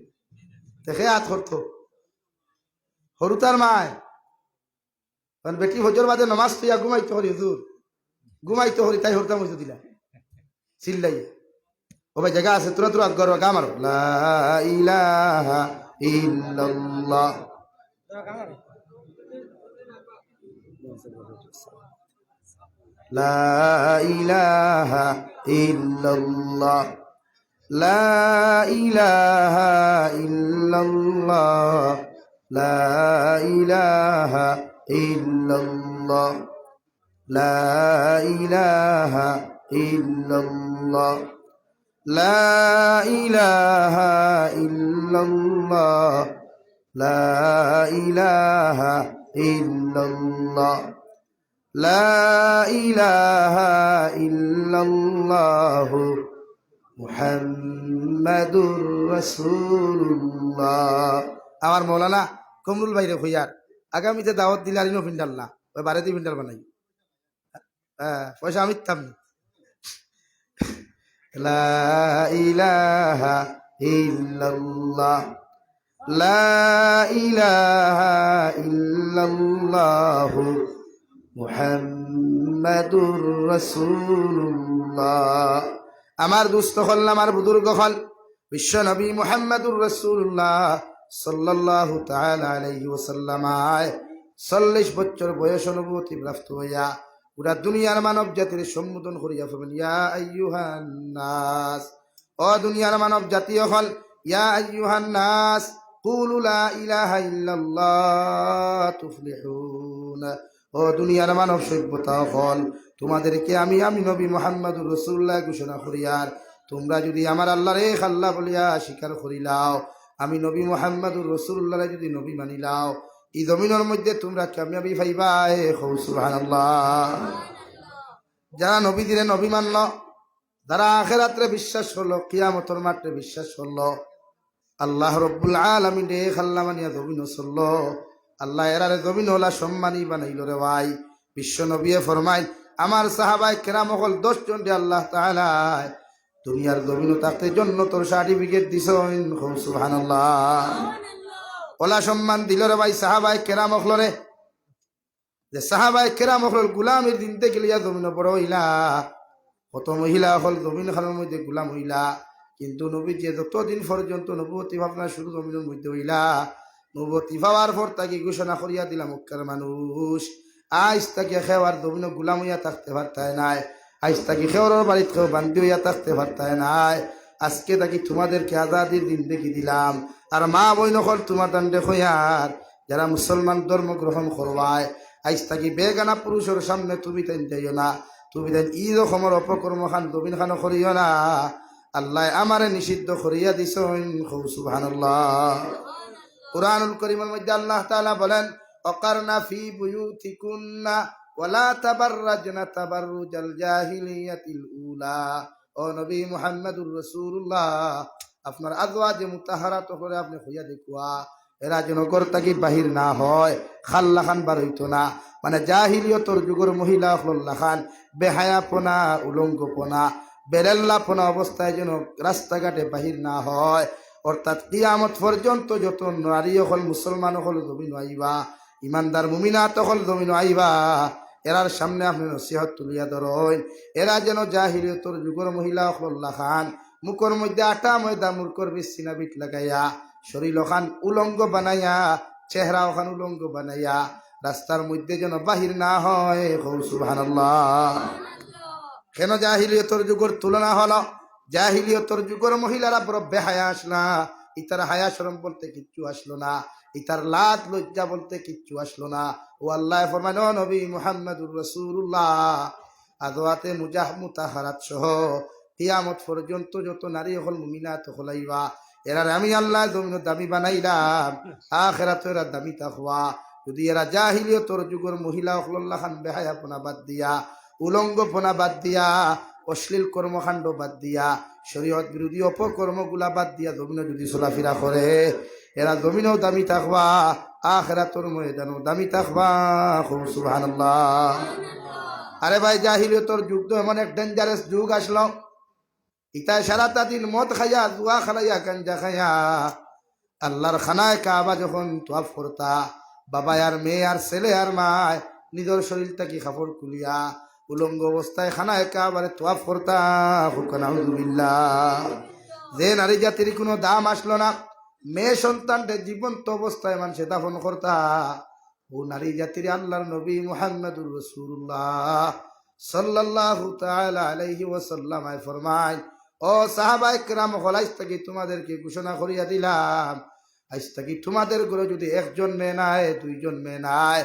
দেখে হাত করতো হরুতার মায়। কারণ বেটি হজর বাদে নমাজ তুইয়া ঘুমাইতে হরি, হুজুর ঘুমাইতে হরি, তাই হরতাম হইতে দিলা চিল্লাই। ও ভাই জায়গা আছে তোরা তোরা গর্ব গা মারো, লা ইলাহা ইল্লাল্লাহ, লা ইলাহা ইল্লাল্লাহ, লা ইলাহা ইল্লাল্লাহ, লা ইলাহা ইল্লাল্লাহ, লা ইলাহা ইল্লাল্লাহ, লা ইলাহা ইল্লাল্লাহ, লা ইলাহা ইল্লাল্লাহ, লা ইলাহা ইল্লাল্লাহ মুহাম্মাদুর রাসূলুল্লাহ। আমার মৌলানা কমরুল ভাইরে হইয়ার আগামীতে দাওয়াত দিলে আরিনো ফিন্ডাল না, ওই বারেতে ফিন্ডাল বানাই, হ্যাঁ পয়সা আমি দিতাম না। লা ইলাহা ইল্লাল্লাহ, লা ইলাহা ইল্লাল্লাহ মুহাম্মাদুর রাসূলুল্লাহ। আমার দুস্থ হল আমার বুজুর্গ হল বিশ্ব নবী মুহাম্মাদুর রাসূলুল্লাহ সাল্লাল্লাহু তাআলা আলাইহি ওয়াসাল্লাম 40 বছর বয়স অনুভূতি প্রাপ্ত হইয়া পুরা দুনিয়ার মানব জাতির সম্বোধন করিয়া ফেলেন, ইয়া আইয়ুহান নাস, ও দুনিয়ার মানব জাতি হল, ইয়া আইয়ুহান নাস কুলু লা ইলাহা ইল্লাল্লাহ তুফলিহুন, ও দুনিয়ার মানব সভ্যতা হল, তোমাদেরকে আমি নবী মুহাম্মদুর রাসূলুল্লাহ ঘোষণা করিয়ার তোমরা যদি আমার আল্লাহর এক আল্লাহ বলিয়া স্বীকার করিলাও, আমি নবী মুহাম্মদুর রাসূলুল্লাহ যদি নবী মানিলাও, এই জমিনের মধ্যে তোমরা কামিয়াবি পাইবা। সুবহানাল্লাহ। যারা নবী দিলে নবী মানল, যারা আখিরাতে বিশ্বাস করলো, কিয়ামতের মাঠে বিশ্বাস করলো, আল্লাহ রব্বুল আলামিন এক আল্লাহ মানিয়া জমিন চললো, আল্লাহ এরারে জমিন হলা সম্মানী বানাইল রে ভাই। বিশ্ব নবী ফরমাই আমার সাহাবায়ে কেরাম হল 10 জন আল্লাহ তাআলা দুনিয়ার জমিন থাকতে জান্নাতের সার্টিফিকেট দিছেন। সুবহানাল্লাহ। ওলা সম্মান দিল রে ভাই সাহাবায়ে কেরাম হলরে, যে সাহাবায়ে কেরাম হল গোলামের দিন থেকে লিয়া জমিন বড় হইলা, কত মহিলা হল জমিন খানের মধ্যে গুলাম হইলা, কিন্তু নবী যে যতদিন পর্যন্ত নবুয়তী ভাবনা শুরু জমিনের মধ্যে হইলা, নবুয়তী ভাবার পর তাকে ঘোষণা করিয়া দিলাম মক্কার মানুষ আজ তাকে খেওয়ার জমিন গুলাম হইয়া থাকতে পারতায় নাই, আজ তাকে খেওয়ার বাড়িতে কেউ বান্ধি হইয়া থাকতে পারতায় নাই। আজকে তাকে তোমাদেরকে আজাদির দিন দেখি দিলাম। আর মা বই নকল তোমার দান্ডে হইয়ার যারা মুসলমান ধর্ম গ্রহণ করবায়, আজ তাকে বেগানা পুরুষের সামনে তুমি তাই যাইও না, তুমি দেন ই রকমের অপকর্ম খান জমিন খানো করিও না। আল্লাহ আমারে নিষিদ্ধ করিয়া দিছেন। সুবহানাল্লাহ। কুরআনুল কারীমের মধ্যে আল্লাহ তাআলা বলেন, অকারনা ফি বুয়ুতিকুন্না ওয়ালা তাবাররাজনা তাবাররুজাল জাহিলিয়াতিল উলা। ও নবী মুহাম্মদুর রাসূলুল্লাহ, আপনার আজওয়াজে মুতাহারাত করে আপনি হইয়া দেখুয়া, এরা যেন ঘর থাকি বাহির না হয়, খাল্লা খান বার হইতো না। মানে জাহিলিয়তর যুগের মহিলা হল্লা খান বেহায়াপনা, উলঙ্গপনা, বেরেল্লাপনা অবস্থায় যেন রাস্তাঘাটে বাহির না হয়। অর্থাৎ কিয়ামত পর্যন্ত যত নারী হল মুসলমান হল জমিন আইবা, ইমানদার মুমিনাত হল জমিন আইবা, এরার সামনে আপনি নসিহত তুলিয়া ধরেন। এরা যেন জাহিলিয়তর যুগের মহিলা হল্লা খান মুখর মধ্যে আটা ময়দা মুরকর বিছিনা বিট লাগাইয়া, শরীর ওখান উলঙ্গ বানাইয়া, চেহারা ওখান উলঙ্গ বানাইয়া রাস্তার মধ্যে যেন বাহির না হয়। সুবহানাল্লাহ। কেন জাহিলিয়তর যুগের তুলনা হলো? জাহিলিয়তর যুগের মহিলারা বড় বেহায়া আসলা, ইতার হায়া শরম বলতে কিচ্ছু আসলো না, ইতার লাজ লজ্জা বলতে কিচ্ছু আসলো না। ও আল্লাহ ফরমান, ও নবী মুহাম্মদুর রাসূলুল্লাহ, আদওয়াতে মুতাহারাত সহ কিয়ামত পর্যন্ত যত নারী হল মুমিনাত হলাইবা, এরা আমি আল্লাহ জমিন দামি বানাইলাম, আখিরাতে এরা দামি তাকওয়া। যদি এরা জাহিলিয়তর যুগের মহিলা হল্লা খান বেহায়াপনা বাদ দিয়া, উলঙ্গপনা বাদ দিয়া, অশ্লীল কর্মকাণ্ড বাদ দিয়া, শরীয়ত বিরোধী অপকর্মগুলা বাদ দিয়া জমিনে যদি চলাফেরা করে, এরা জমিনেও দামি থাকবা, আখিরাতের ময়দানেও দামি থাকবা। সুবহানাল্লাহ। আরে ভাই, জাহিলিয়তর যুগ তো এমন এক ডেঞ্জারাস যুগ আসলো, ইতায় সারাটা দিন মদ খাইয়া, জুয়া খাইয়া, গাঞ্জা খাইয়া আল্লাহর খানায় কাবা যখন তোয়াফ করতা, বাবা আর মেয়ে আর ছেলে আর মায় নিজের শরীরটাকে কাপড় খুলিয়া উলঙ্গ অবস্থায় খানায় কাবারে তোয়াফ করতা। নাউযুবিল্লাহ। যে নারী জাতির কোনো দাম আসলো না, মেয়ে সন্তানদের জীবন্ত অবস্থায় মানুষে দাফন করতা, ও নারী জাতির আল্লাহর নবী মুহাম্মদুর রাসূলুল্লাহ সাল্লাল্লাহু তাআলা আলাইহি ওয়াসাল্লাম ফরমায়, ও সাহাবায়ে কেরাম, আজ থেকে তোমাদেরকে ঘোষণা করিয়া দিলাম, আজ থেকে তোমাদের ঘরে যদি একজন মেয়ে নাই, দুইজন মেয়ে নাই,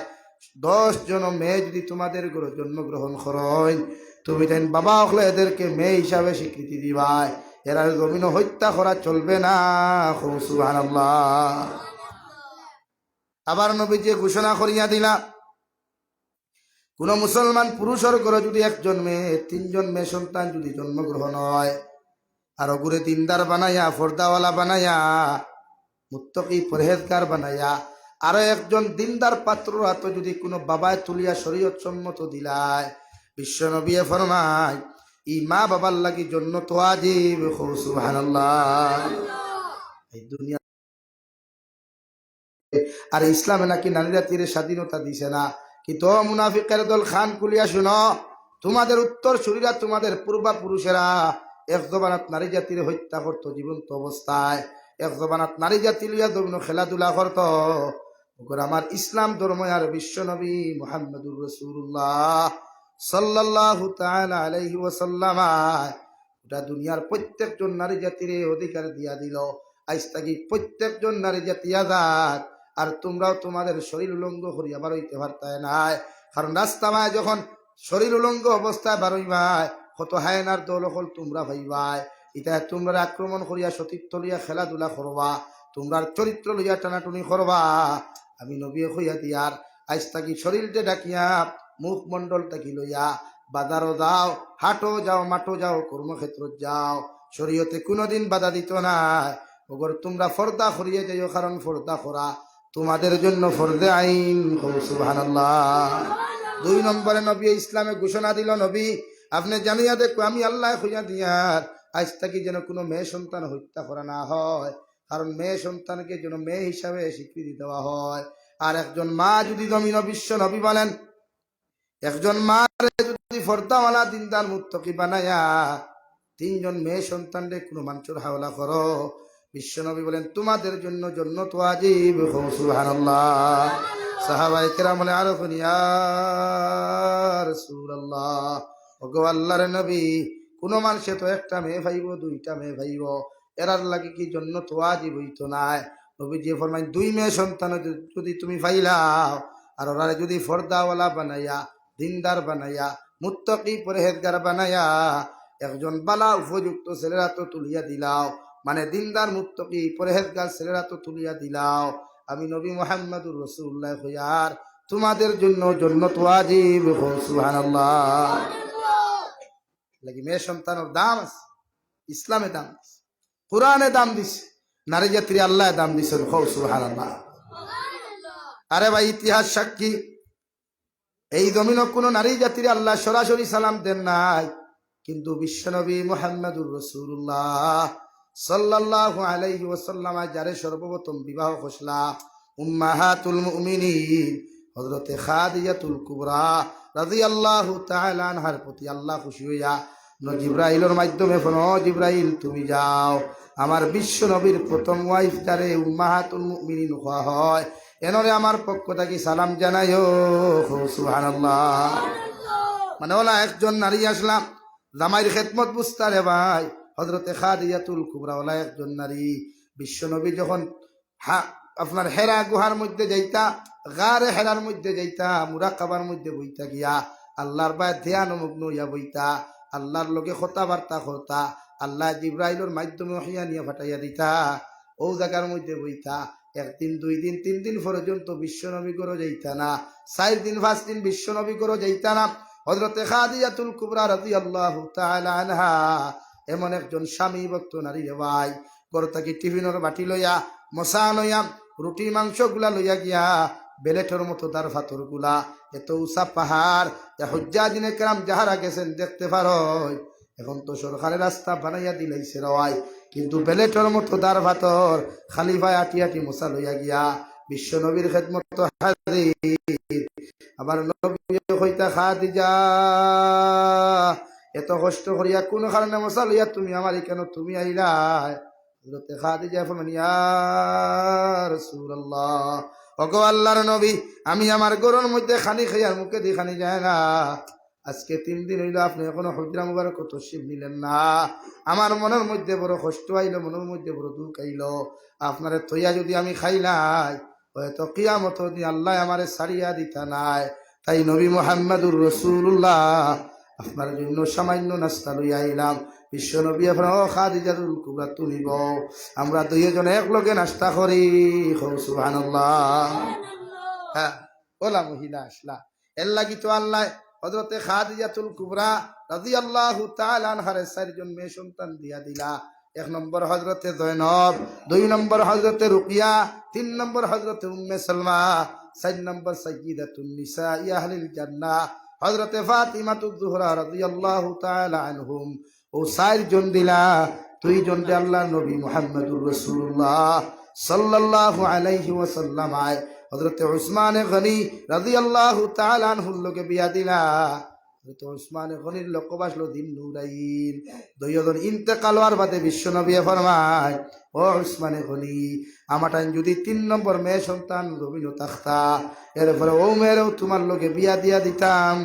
10 জন মেয়ে যদি তোমাদের ঘরে জন্মগ্রহণ করেন, তুমি দেন বাবা হলে এদেরকে মেয়ে হিসাবে স্বীকৃতি দিবাই, এরা জমিন হত্যা করা চলবে না। সুবহানাল্লাহ। আবার নবীজি ঘোষণা করিয়া দিলা, কোন মুসলমান পুরুষের ঘরে যদি একজন মেয়ে, 3 জন মেয়ে সন্তান যদি জন্মগ্রহণ হয়, আর ওগুরে দিনদার বানাইয়া, পর্দাওয়ালা বানাইয়া, মুত্তাকি পরহেজগার বানাইয়া, আরো একজন দিনদার পাত্র হাতে যদি কোনো বাবায় তুলিয়া শরীয়ত সম্মত দিলায়, বিশ্ব নবী ফরমায়, ই মা বাবার লাগি জন্য তো ওয়াজিব। সুবহানাল্লাহ। এই দুনিয়া আর ইসলামে নাকি নারী জাতির স্বাধীনতা দিছে না, কিন্তু মুনাফিকের দল খান কুলিয়া শুনো, তোমাদের উত্তর শরীরা, তোমাদের পূর্বাপুরুষেরা এক জবানাত নারী জাতির হত্যা করত জীবন্ত অবস্থায়, এক জবানাত নারী জাতি লিয়া ধর্ম খেলাধুলা করত। আমার ইসলাম ধর্ম আর বিশ্ব নবী মুহাম্মদুর রাসূলুল্লাহ সাল্লাল্লাহু তাআলা আলাইহি ওয়াসাল্লাম গোটা দুনিয়ার প্রত্যেকজন নারী জাতির অধিকার দিয়া দিল। আজ থেকে প্রত্যেকজন নারী জাতি আজাদ। আর তোমরাও তোমাদের শরীর উলঙ্গ করিয়া বার হইতে পারতায় নাই, কারণ রাস্তায় যখন শরীর উলঙ্গ অবস্থায় বার হইবাই, কত হায়নার দল হল তোমরা ভাইবাই, এটা তোমরা আক্রমণ করিয়া সতীর্থ লইয়া খেলাধুলা করবা, তোমরা চরিত্র লইয়া টানাটুনি করবা। আমি নবী হইয়া দিয়ার আজ তাকি শরীরটা ডাকিয়া, মুখমণ্ডল তাকি লইয়া বাজারও যাও, হাটও যাও, মাঠও যাও, কর্মক্ষেত্র যাও, শরীয়তে কোনোদিন বাধা দিত না। ওগর তোমরা ফর্দা করিয়ে যাইও, কারণ ফর্দা করা তোমাদের জন্য ফরজে আইন। সুবহানাল্লাহ। 2 নম্বরে নবী ইসলামে ঘোষণা দিল, নবী আপনি জানিয়া দেখো, আমি আল্লাহ হইয়া দিয়ার আজ থেকে যেন কোনো মেয়ে সন্তান হত্যা করা না হয়, কারণ মেয়ে সন্তানকে যেন মেয়ে হিসাবে স্বীকৃতি দেওয়া হয়। আর একজন মা যদি জমিন বিশ্ব নবী বলেন, একজন মা যদি ফর্দাওয়ালা দিনদার মুত্তাকি বানায়া তিনজন মেয়ে সন্তানদের কোনো মানুষের হাওলা করো, বিশ্বনবী বলেন তোমাদের জন্য জান্নাত ওয়াজিব। সুবহানাল্লাহ। সাহাবায়ে কেরাম বলে আরো কোন ইয়া রাসূলুল্লাহ, ওগো আল্লাহর নবী, কোন মানুষে তো একটা মেয়ে ভাইব, দুইটা মেয়ে ভাইব, এরার লাগে কি জান্নাত ওয়াজিব হইতো না? নবীজি ফরমায় দুই মেয়ে সন্তান যদি তুমি পাইলাও আর ওরা যদি ফর্দাওয়ালা বানাইয়া দিনদার বানাইয়া মুত্তাকি পরহেজগার বানাইয়া একজন বালা উপযুক্ত ছেলেরা তো তুলিয়া দিলাও, মানে দিনদার মুত্তাকি পরহেজগার ছেলেরা তো তুলিয়া দিলাও, আমি নবী মুহাম্মদুর রাসূলুল্লাহ হইয়ার তোমাদের জন্য জান্নাত ওয়াজিব। সুবহানাল্লাহ। লাগি মেয়ে সন্তানের দাম আছে, ইসলামে দাম আছে, কোরআনে দাম দিছে, নারী জাতির আল্লাহ দাম দিছেন। সুবহানাল্লাহ। আরে ভাই, ইতিহাস সাক্ষী, এই জমিন কোনো নারী জাতির আল্লাহ সরাসরি সালাম দেন নাই, কিন্তু বিশ্বনবী মুহাম্মদুর রাসূলুল্লাহ সাল্লাল্লাহু আলাইহি ওয়াসাল্লাম যারে সর্বপ্রথম বিবাহ ঘোষলা উম্মাহাতুল মুমিনিন হযরতে খাদিজাতুল কুবরা রাদিয়াল্লাহু তাআলা আনহার প্রতি আল্লাহ খুশি হইয়া জিবরাইলের মাধ্যমে ফোন, জিবরাইল তুমি যাও আমার বিশ্ব নবীর প্রথম ওয়াইফ যারে উম্মাহাতুল মুমিনিন হওয়া হয় এনরে আমার পক্ষ থেকে সালাম জানাইও। সুবহানাল্লাহ। মানে ওলা একজন নারী আসলাম জামাইর খেদমত বুঝতারে ভাই, হযরতে খাদিজাতুল কুবরা ওলা একজন নারী। বিশ্বনবী যখন আপনার হেরা গুহার মধ্যে যাইতা, গারে হেরার মধ্যে যাইতা, মুরাকাবার মধ্যে বইতা গিয়া আল্লাহর বায় ধ্যানমগ্ন হইয়া বইতা, আল্লাহর লোকে কথাবার্তা করতা, আল্লাহ জিবরাইলের মাধ্যমে ওহিয়া নিয়ে ফাটাইয়া দিতা, ও জায়গার মধ্যে বইতা। একদিন, দুই দিন, তিন দিন পর্যন্ত বিশ্বনবী করো যাইতা না, 4 দিন 5 দিন বিশ্বনবী করো যাইতা না। হযরতে খাদিজাতুল কুবরা রাদিয়াল্লাহু তাআলা আনহা এমন একজন স্বামী ভক্ত নারী রে ভাই, ঘর থেকে টিফিনের বাটি লইয়া, মশা লইয়া, রুটি মাংস গুলা লইয়া গিয়া বেলেটের মতো তার ফাতর গুলা, এত উঁচা পাহাড়, হুজ্জাজিনে কেরাম যাহারা গেছেন দেখতে পারো। এখন তো সরকারের রাস্তা বানাইয়া দিলাইছে রয়, কিন্তু বেলেটের মতো তার ফাতর খালি ভাই আটি আটি মশা লইয়া গিয়া বিশ্ব নবীর খেদমত হাজির। আবার নবী কইতা খাদিজা এত কষ্ট করিয়া কোন কারণে মশা লইয়া তুমি আমারই কেন তুমি আইলাই? হযরতে খাদিজা ফরমান ইয়া রাসূলুল্লাহ, ওগো আল্লাহর নবী, আমি আমার গরুর মধ্যে খানি খাইয়ার মুখে দিয়ে খানি যায় না, আজকে 3 দিন হইল আপনি এখনো হুজরা মুবারক তশরিফ নিলেন না, আমার মনের মধ্যে বড় কষ্ট আইলো, মনের মধ্যে বড় দুঃখ আইলো, আপনারে তৈয়া যদি আমি খাইলাই হয়তো কিয়ামত দিন আল্লাহ আমারে ছাড়িয়া দিতা নাই। তাই নবী মুহাম্মদুর রাসূলুল্লাহ আপনার জন্য সামান্য নাস্তা লইয়া আইলাম। বিশ্ব নবী আপনার ও খাদিজাতুল কুবরা তুমি বউ, আমরা দুইজনে এক লগে নাস্তা করি। সুবহানাল্লাহ। হ্যাঁ, ওলা মহিলা আসলা এর লাগি তো আল্লাহ হযরতে খাদিজাতুল কুবরা রাদিয়াল্লাহু তাআলা আনহার 4 জন মেয়ে সন্তান দিয়া দিলা। 1 নম্বর হযরতে জয়নব, 2 নম্বর হযরতে রুকিয়া, 3 নম্বর হযরতে উম্মে সালমা, 4 নম্বর সাইয়্যিদাতুন নিসা আহলিল জান্নাহ হযরতে ফাতিমাতুজ জোহরা রাদিয়াল্লাহু তাআলা আনহুম। ও 4 জন দিলা, 2 জন দে আল্লাহর নবী মুহাম্মদুর রাসূলুল্লাহ সাল্লাল্লাহু আলাইহি ওয়াসাল্লাম আয় হযরতে উসমান গনি রাদিয়াল্লাহু তাআলা আনহুর লগে বিয়া দিলা। হযরতে উসমান গনির লকব আসলো দিন নুরাইন। 2 জন ইন্তেকাল হওয়ার বাদে বিশ্বনবী ফরমায় ও উসমান গনি, আমাটান যদি 3 নম্বর মেয়ে সন্তান রবিন তাখতা, এরপরে ও মেয়েরও তোমার লগে বিয়া দিয়া দিতাম।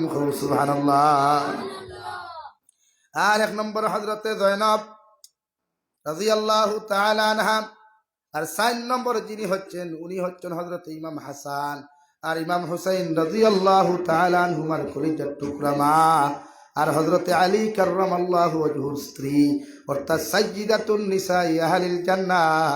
সুবহানাল্লাহ। আর 1 নম্বর হযরতে জয়নব রাদিয়াল্লাহু তাআলা আনহা। আর 4 নম্বর যিনি হচ্ছেন উনি হচ্ছেন হযরত ইমাম হাসান আর ইমাম হুসাইন রাদিয়াল্লাহু তাআলা আনহুমার কলিজার টুকরা মা। আর হযরতে আলী কাররামাল্লাহু ওয়াজহুর স্ত্রী অর্থাৎ সাইয়্যিদাতুন নিসা আহলিল জান্নাহ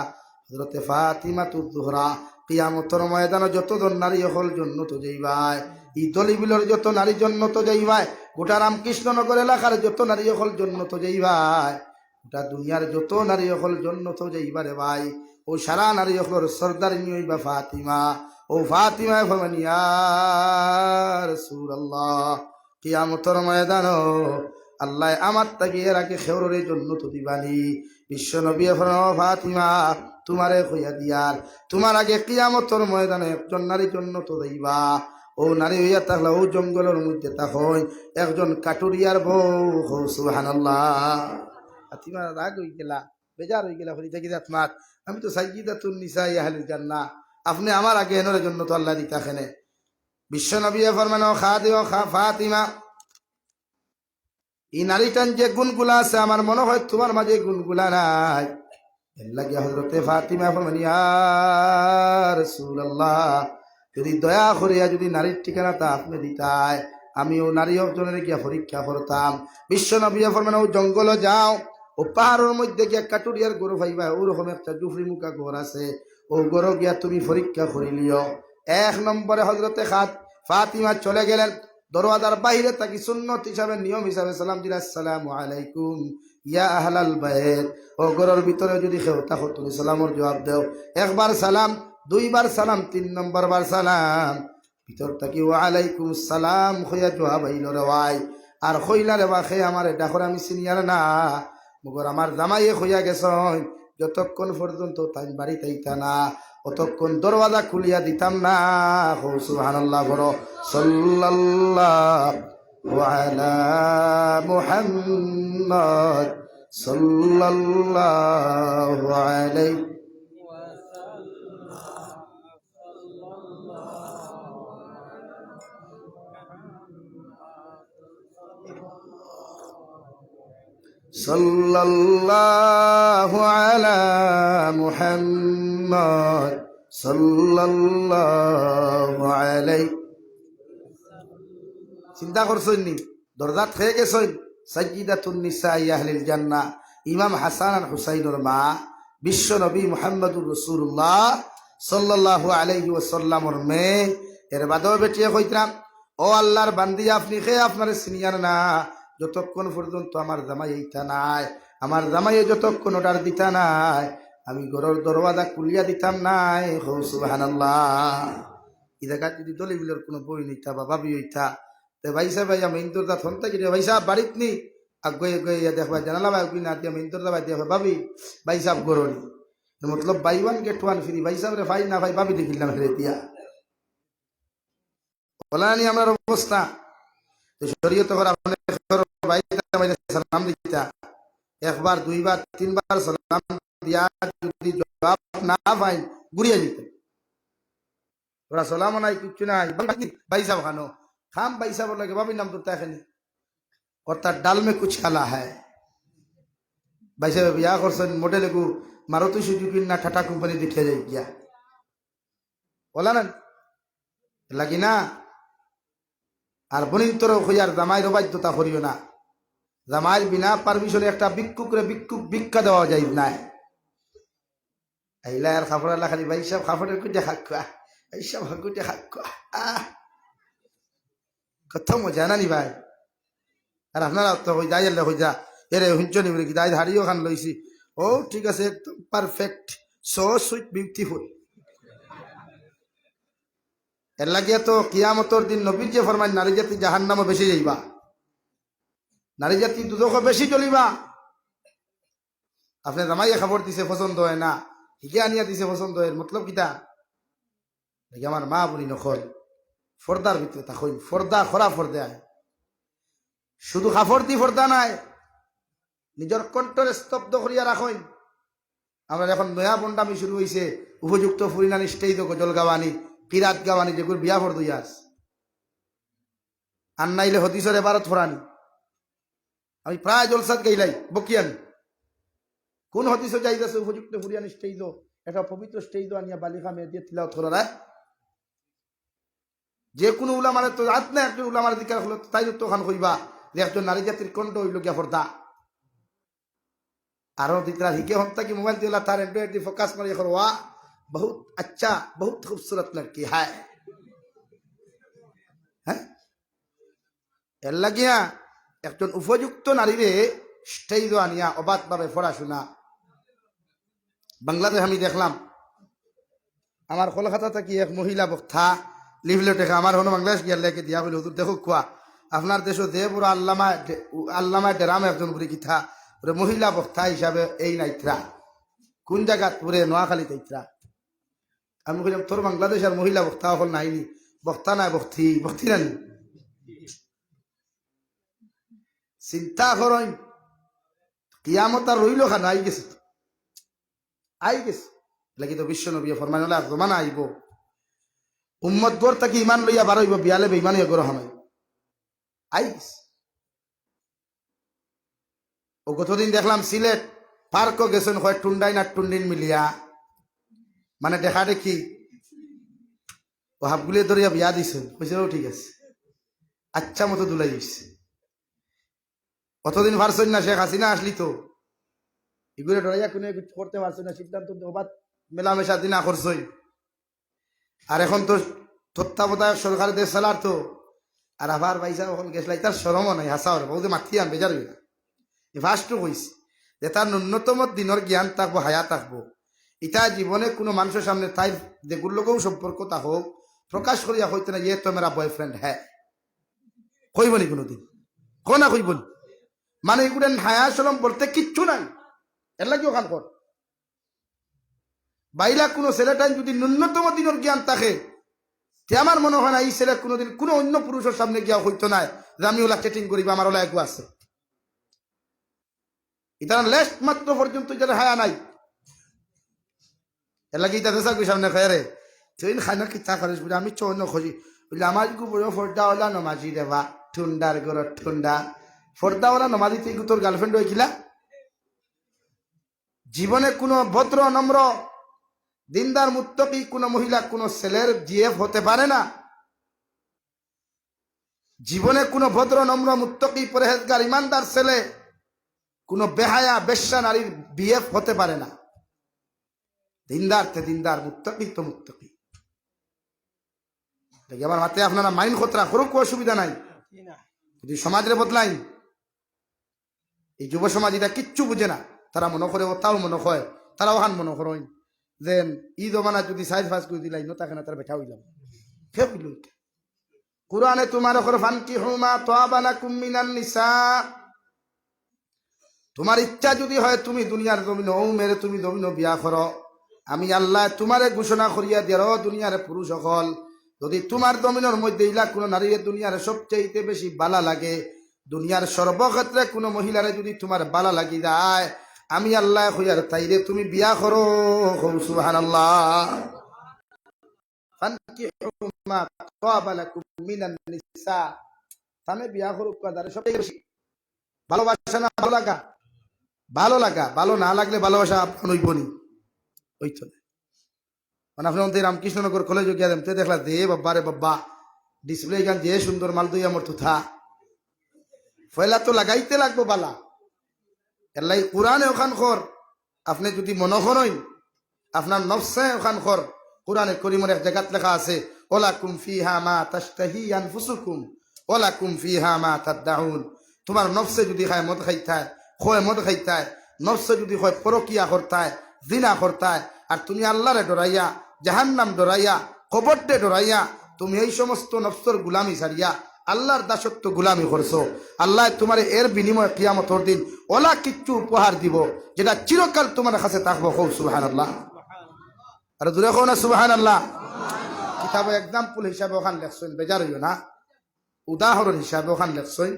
হযরতে ফাতিমাতুজ জোহরা। কিয়ামতের ময়দানে যতজন নারী হল জান্নাত যাইবাই, এই দলিবিলের যত নারী জান্নাত যাইবাই, গোটা রামকৃষ্ণনগর এলাকার যত নারী হল জান্নাত যাইবাই, গোটা দুনিয়ার যত নারী হল জান্নাত যাইবারে ভাই। ও সারা নারী হলর সরদারিনী হইবা ফাতিমা। ও ফাতিমা ফরমান ইয়া রাসূলুল্লাহ, কিয়ামতের ময়দানো আল্লাহ আমার তাকে এর আগে খেউরের জান্নাত দিবানি। বিশ্ব নবী ফরমান ও ফাতিমা, তোমারে কইয়া দিয়ার তোমার আগে কিয়ামতের ময়দানে একজন নারী জান্নাত যাইবা। ও নারী হইয়া থাকলে ও জঙ্গলের মধ্যে তখন একজন কাটুরিয়ার বউ হো সুবহানাল্লাহ। আতিমা রাগ হয়ে গেলা, বেজার হয়ে গেলা, হরি থাকি আত্মার আমি তো সাইয়্যিদাতুন নিসাই আহলিল জান্নাহ, আপনি আমার আগে এনের জন্য তো আল্লাহ দিতা খেনে। বিশ্ব নবী ফরমানো ফাতিমা, এই নারীটান যে গুণগুলা আছে আমার মনে হয় তোমার মাঝে গুণগুলা নাই। এর লাগে হযরতে ফাতিমা ফরমানি ইয়া রাসূলুল্লাহ, যদি দয়া করিয়া যদি নারীর ঠিকানাটা আপনি দিতাই আমি ও নারী একজনের গিয়া পরীক্ষা করতাম। বিশ্ব নবী ফরমানো ও জঙ্গল যাও, ও পাহাড়ের মধ্যে গিয়া কাটুরিয়ার গরু পাইবা, ওরকম একটা জুফরি মুখা ঘর আছে, ও গরু গিয়া তুমি পরীক্ষা করিলিও। এক নম্বরে হযরতে ফাতিমা চলে গেলেন, দরওয়াজার বাইরে তাকি সুন্নত হিসাবে নিয়ম হিসাবে সালাম দিল, আসসালামু আলাইকুম ইয়া আহলাল বাইত। ও ঘরের ভিতরে যদি কেউ থাকো তুমি সালামর জবাব দাও, একবার সালাম, দুইবার সালাম, তিন নম্বর বার সালাম, ভিতর থাকি ওয়া আলাইকুম সালাম হইয়া জবাব আইল রে ভাই। আর কইলা রে বা খে আমার এটা করে আমি সিনিয়র না, মগর আমার জামাইয়ে হইয়া গেছ, যতক্ষণ পর্যন্ত তাই বাড়ি তাইতা না অতক্ষণ দরওয়াজা খুলিয়া দিতাম না। হো সুবহানাল্লাহ, বড় সাল্লাল্লাহু আলা মুহাম্মদ সাল্লাল্লাহু আলাইহি সাল্লাল্লাহু আলা মুহাম্মদ সাল্লাল্লাহু আলাইহি। চিন্তা করছেন নি দরজাত খেয়ে গেছেন সাইয়্যিদাতুন নিসাই আহলিল জান্নাহ, ইমাম হাসান আর হুসাইনের মা বিশ্ব নবী মুহাম্মদুর রাসূলুল্লাহ সাল্লাল্লাহু আলাইহি ওয়াসাল্লামর মেয়ে। এর বাদেও বেটিয়ে কইতাম ও আল্লাহর বান্দি আপনি খেয়ে আপনার সিনিয়র না, যতক্ষণ পর্যন্ত আমার জামাই এইটা নাই, আমার জামাইয়ে যতক্ষণ অর্ডার দিতা নাই আমি ঘরের দরওয়াজা খুলিয়া দিতাম নাই। হো সুবহানাল্লাহ। এই জায়গা যদি দলিবিলের কোনো বই নিতা বা ভাবি হইতা তে ভাই সাহেব ভাই আমি ইন্দুরদা ফোন থেকে ভাই সাহেব বাড়িত নি আগে গিয়ে দেখবা জানালা ভাই না দিয়ে আমি ইন্দুরদা ভাই দিয়ে ভাবি ভাই সাহেব গরনি মতলব buy one get one free, ভাই সাহেব রে ভাই না ভাই ভাবি দেখিলাম ফিরে দিয়া বলা নি আমার অবস্থা। শরীয়ত করে সালাম দিতা একবার দুইবার তিনবার সালাম দিয়া যদি জবাব না পাই ঘুরিয়ে দিত, ওরা সালাম নাই কিচ্ছু নাই ভাই সাহেব খানো খাম ভাই সাহেব লাগে ভাবি নাম তোরতা এখানে অর্থাৎ ডাল মে কুছ কালা হ্যায়। ভাই সাহেব বিয়া করছেন মডেল গু মারুতি সুজুকি না টাটা কোম্পানি দেখিয়ে যাই গিয়া বলা না লাগি না। আর বনিন্তর হইয়ার জামাইয়ের বাধ্যতা করিও না, জামাইয়ের বিনা পারমিশনে একটা ভিক্ষুকরে ভিক্ষা দেওয়া যায় নাই। আইলা আর খাফড় আল্লাহ খালি ভাই সাহেব খাফড়ের কুটে খাকুয়া এইসব হাকুটে খাকুয়া কত মজা না নি ভাই। আর আপনারা তো হয়ে যাই হয়ে যা এরে হুঞ্চনি বলে কি দায় হারিও খান লইছি, ও ঠিক আছে একদম পারফেক্ট সো সুইট বিউটিফুল। এর লাগিয়া তো কিয়ামতর দিন নবীর যে ফরমান নারী জাতি জাহান্নামে বেশি যাইবা, নারী জাতি দুদক বেশি চলিবা। আপনি জামাইয়ে খবর দিছে পছন্দ হয় না, হিগে আনিয়া দিছে পছন্দ হয়, মতলব কিতা আমার মা বলি নকল ফর্দার ভিতরে তখন ফর্দা খরা ফর্দায় শুধু কাপড় দি ফর্দা নাই, নিজের কণ্ঠরে স্তব্ধ করিয়া রাখেন। আমরা এখন নয়া বন্ডামি শুরু হয়েছে, উপযুক্ত ফুরিনানি স্টেজ গজল গাওয়ানি কিরাত গাওয়ানি যেগুলো বিয়া ফর দুইয়াস আর নাইলে হদিসরে ভারত ফরানি। আমি প্রায় জলসাদ গাইলাই বকিয়ান কোন হদিস যাইতেছে উপযুক্ত ফুরিয়ানি স্টেজ একটা পবিত্র স্টেজ আনিয়া বালিকা মেয়ে দিয়ে তিলাওয়াত করা, যে কোনো উলামারে তো আত না একজন উলামার দিকার হলো তাই তো খান কইবা যে একজন নারী জাতির কণ্ঠ হইল গিয়া ফর্দা। আরো দিকরা হিকে হন্তা কি মোবাইল দিলা তার এন্ড্রয়েড দি ফোকাস মারি এখন ওয়া বহুত আচ্ছা বহুত খুবসুরত লড়কি হ্যায়। হ্যাঁ এর লাগিয়া একজন উপযুক্ত নারীরে স্টেজ আনিয়া অবাধ ভাবে পড়াশোনা। বাংলাদেশ আমি দেখলাম আমার কলকাতা থেকে এক মহিলা বক্তা লিফলেট আমার হলো বাংলাদেশ গিয়ার লেগে দিয়া বলে হুজুর দেখো কোয়া আপনার দেশ দে পুরো আল্লামা ডেরাম একজন বুড়ি কিথা পুরো মহিলা বক্তা হিসাবে এই নাইত্রা কোন জায়গা পুরে নোয়াখালী তাইত্রা। আমি বললাম তোর বাংলাদেশ আর মহিলা বক্তা হল নাইনি, বক্তা নাই বক্তি বক্তি নানি চিন্তা করেন কিয়ামত আর রইল খানা আই গেছে লাগি তো বিশ্ব নবী ফরমান হলে জমানা আইব উম্মত গড় তাকে ইমান লইয়া বার হইব বিয়ালে বেইমান হয়ে গড় হামাই আই গেছে ও কতদিন দেখলাম সিলেট পার্কও গেছেন হয় টুন্ডাইন আর টুন্ডিন মিলিয়া মানে দেখা দেখি ও হাফগুলি ধরিয়া বিয়া দিছেন কইছে ঠিক আছে আচ্ছা মতো দুলাই দিচ্ছে কতদিন পারছেন না শেখ হাসিনা আসলি তো এগুলো ডরাইয়া কোনো করতে পারছেন না সিদ্ধান্ত অবাধ মেলামেশা দিনা করছই আর এখন তো তত্ত্বাবধায়ক সরকারের দেশ চালার তো আর আবার পয়সা এখন গেছলাই তার সরমও নাই হাসা হলে বহুতে মাতি আন বেজার হইনা এ ফার্স্টও কইছি যে তার ন্যূনতম দিনের জ্ঞান থাকবো হায়া থাকবো ইটা জীবনে কোনো মানুষের সামনে তাই যেগুলোকেও সম্পর্ক তা হোক প্রকাশ করিয়া হইতে না ইয়ে তো মেরা বয়ফ্রেন্ড হ্যাঁ কইবনি কোনোদিন না কইবনি মানে এগুলো হায়া সলম বলতে কিচ্ছু নাই এর লাগে ওখান কর বাইলা কোনো ছেলেটাই যদি ন্যূনতম দিনের জ্ঞান থাকে তে আমার মনে হয় না এই ছেলে কোনোদিন কোনো অন্য পুরুষের সামনে গিয়া হইতো না যে আমি ওলা চেটিং করিবা আমার ওলা একু আছে এটা লেস্ট মাত্র পর্যন্ত যারা হায়া নাই এর লাগে এটা দেশা কই সামনে খায় রে তুই খানা কি চা করিস বলে আমি চৌন খুঁজি বলে আমার গুবর ফর্দা ওলা নমাজি দেবা ঠুন্ডার গর ঠুন্ডা ফর্দা ওলা নমাজি তুই তোর গার্লফ্রেন্ড হয়েছিলা জীবনে কোনো ভদ্র নম্র দিনদার মুত্তকি কোনো মহিলা কোনো ছেলের জিএফ হতে পারে না জীবনে কোনো ভদ্র নম্র মুত্তকি পরহেজগার ইমানদার ছেলে কোনো বেহায়া বেশ্যা নারীর বিএফ হতে পারে না দিনদার তে দিনদার মুত্তকি তো মুত্তকি আমার মাতে আপনারা মাইন্ড খতরা করুক অসুবিধা নাই যদি সমাজের বদলাই এই যুব সমাজ এটা কিচ্ছু বুঝে না তারা মনে করে ও তাও মনে হয় তারা ওখান মনে করেন যে ই জমানা যদি সাইজ ফাজ করে দিলাই তাকে না তার বেঠা হইলাম কে হইল কুরআনে তোমার ওপর ফানকি হুমা তাবালাকুম মিনান নিসা তোমার ইচ্ছা যদি হয় তুমি দুনিয়ার জমিন ও মেরে তুমি জমিন বিয়া করো আমি আল্লাহ তোমারে ঘোষণা করিয়া দিয়ার দুনিয়ার পুরুষ সকল যদি তোমার জমিনের মধ্যে ইলা কোনো নারীর দুনিয়ার সবচেয়ে বেশি বালা লাগে দুনিয়ার সর্বক্ষেত্রে কোনো মহিলারে যদি তোমার বালা লাগি যায় আমি আল্লাহ হইয়ার তাইরে তুমি বিয়া করো সুবহানাল্লাহ ফানকিহু মা তাবা লাকুম মিনান নিসা তামে বিয়া করো কাদারে সবচেয়ে বেশি ভালোবাসা না ভালো লাগা ভালো না লাগলে ভালোবাসা আপন হইবনি হইতো না মানে আপনি অন্তে রামকৃষ্ণনগর কলেজ গিয়া দেন দেখলা দে বাবা রে বাবা ডিসপ্লে গান যে সুন্দর মাল দুই আমার তুথা ফয়লা তো লাগাইতে লাগবো বালা এলাই কোরআনে ওখান খর আপনি যদি মনে করেন আপনার নফসে ওখান খর কোরআনে করিমের এক জায়গাত লেখা আছে ওয়ালাকুম ফিহা মা তাশতাহি আনফুসুকুম ওয়ালাকুম ফিহা মা তাদউন তোমার নফসে যদি খায় মদ খাইতায় খয় মদ খাইতায় নফসে যদি হয় পরকিয়া করতায় জিনা করতায় আর তুমি আল্লাহরে ডরাইয়া জাহান্নাম ডরাইয়া কবরতে ডরাইয়া তুমি এই সমস্ত নফসর গুলামি ছাড়িয়া আল্লাহর দাসত্ব গুলামি করছো আল্লাহ তোমার এর বিনিময়ে কিয়ামতের দিন ওলা কিচ্ছু উপহার দিব যেটা চিরকাল তোমার কাছে থাকবো কও সুবহানাল্লাহ আর দূরে কও না সুবহানাল্লাহ কিতাবে এক্সাম্পল হিসাবে ওখান লেখছেন বেজার হইও না উদাহরণ হিসাবে ওখান লেখছেন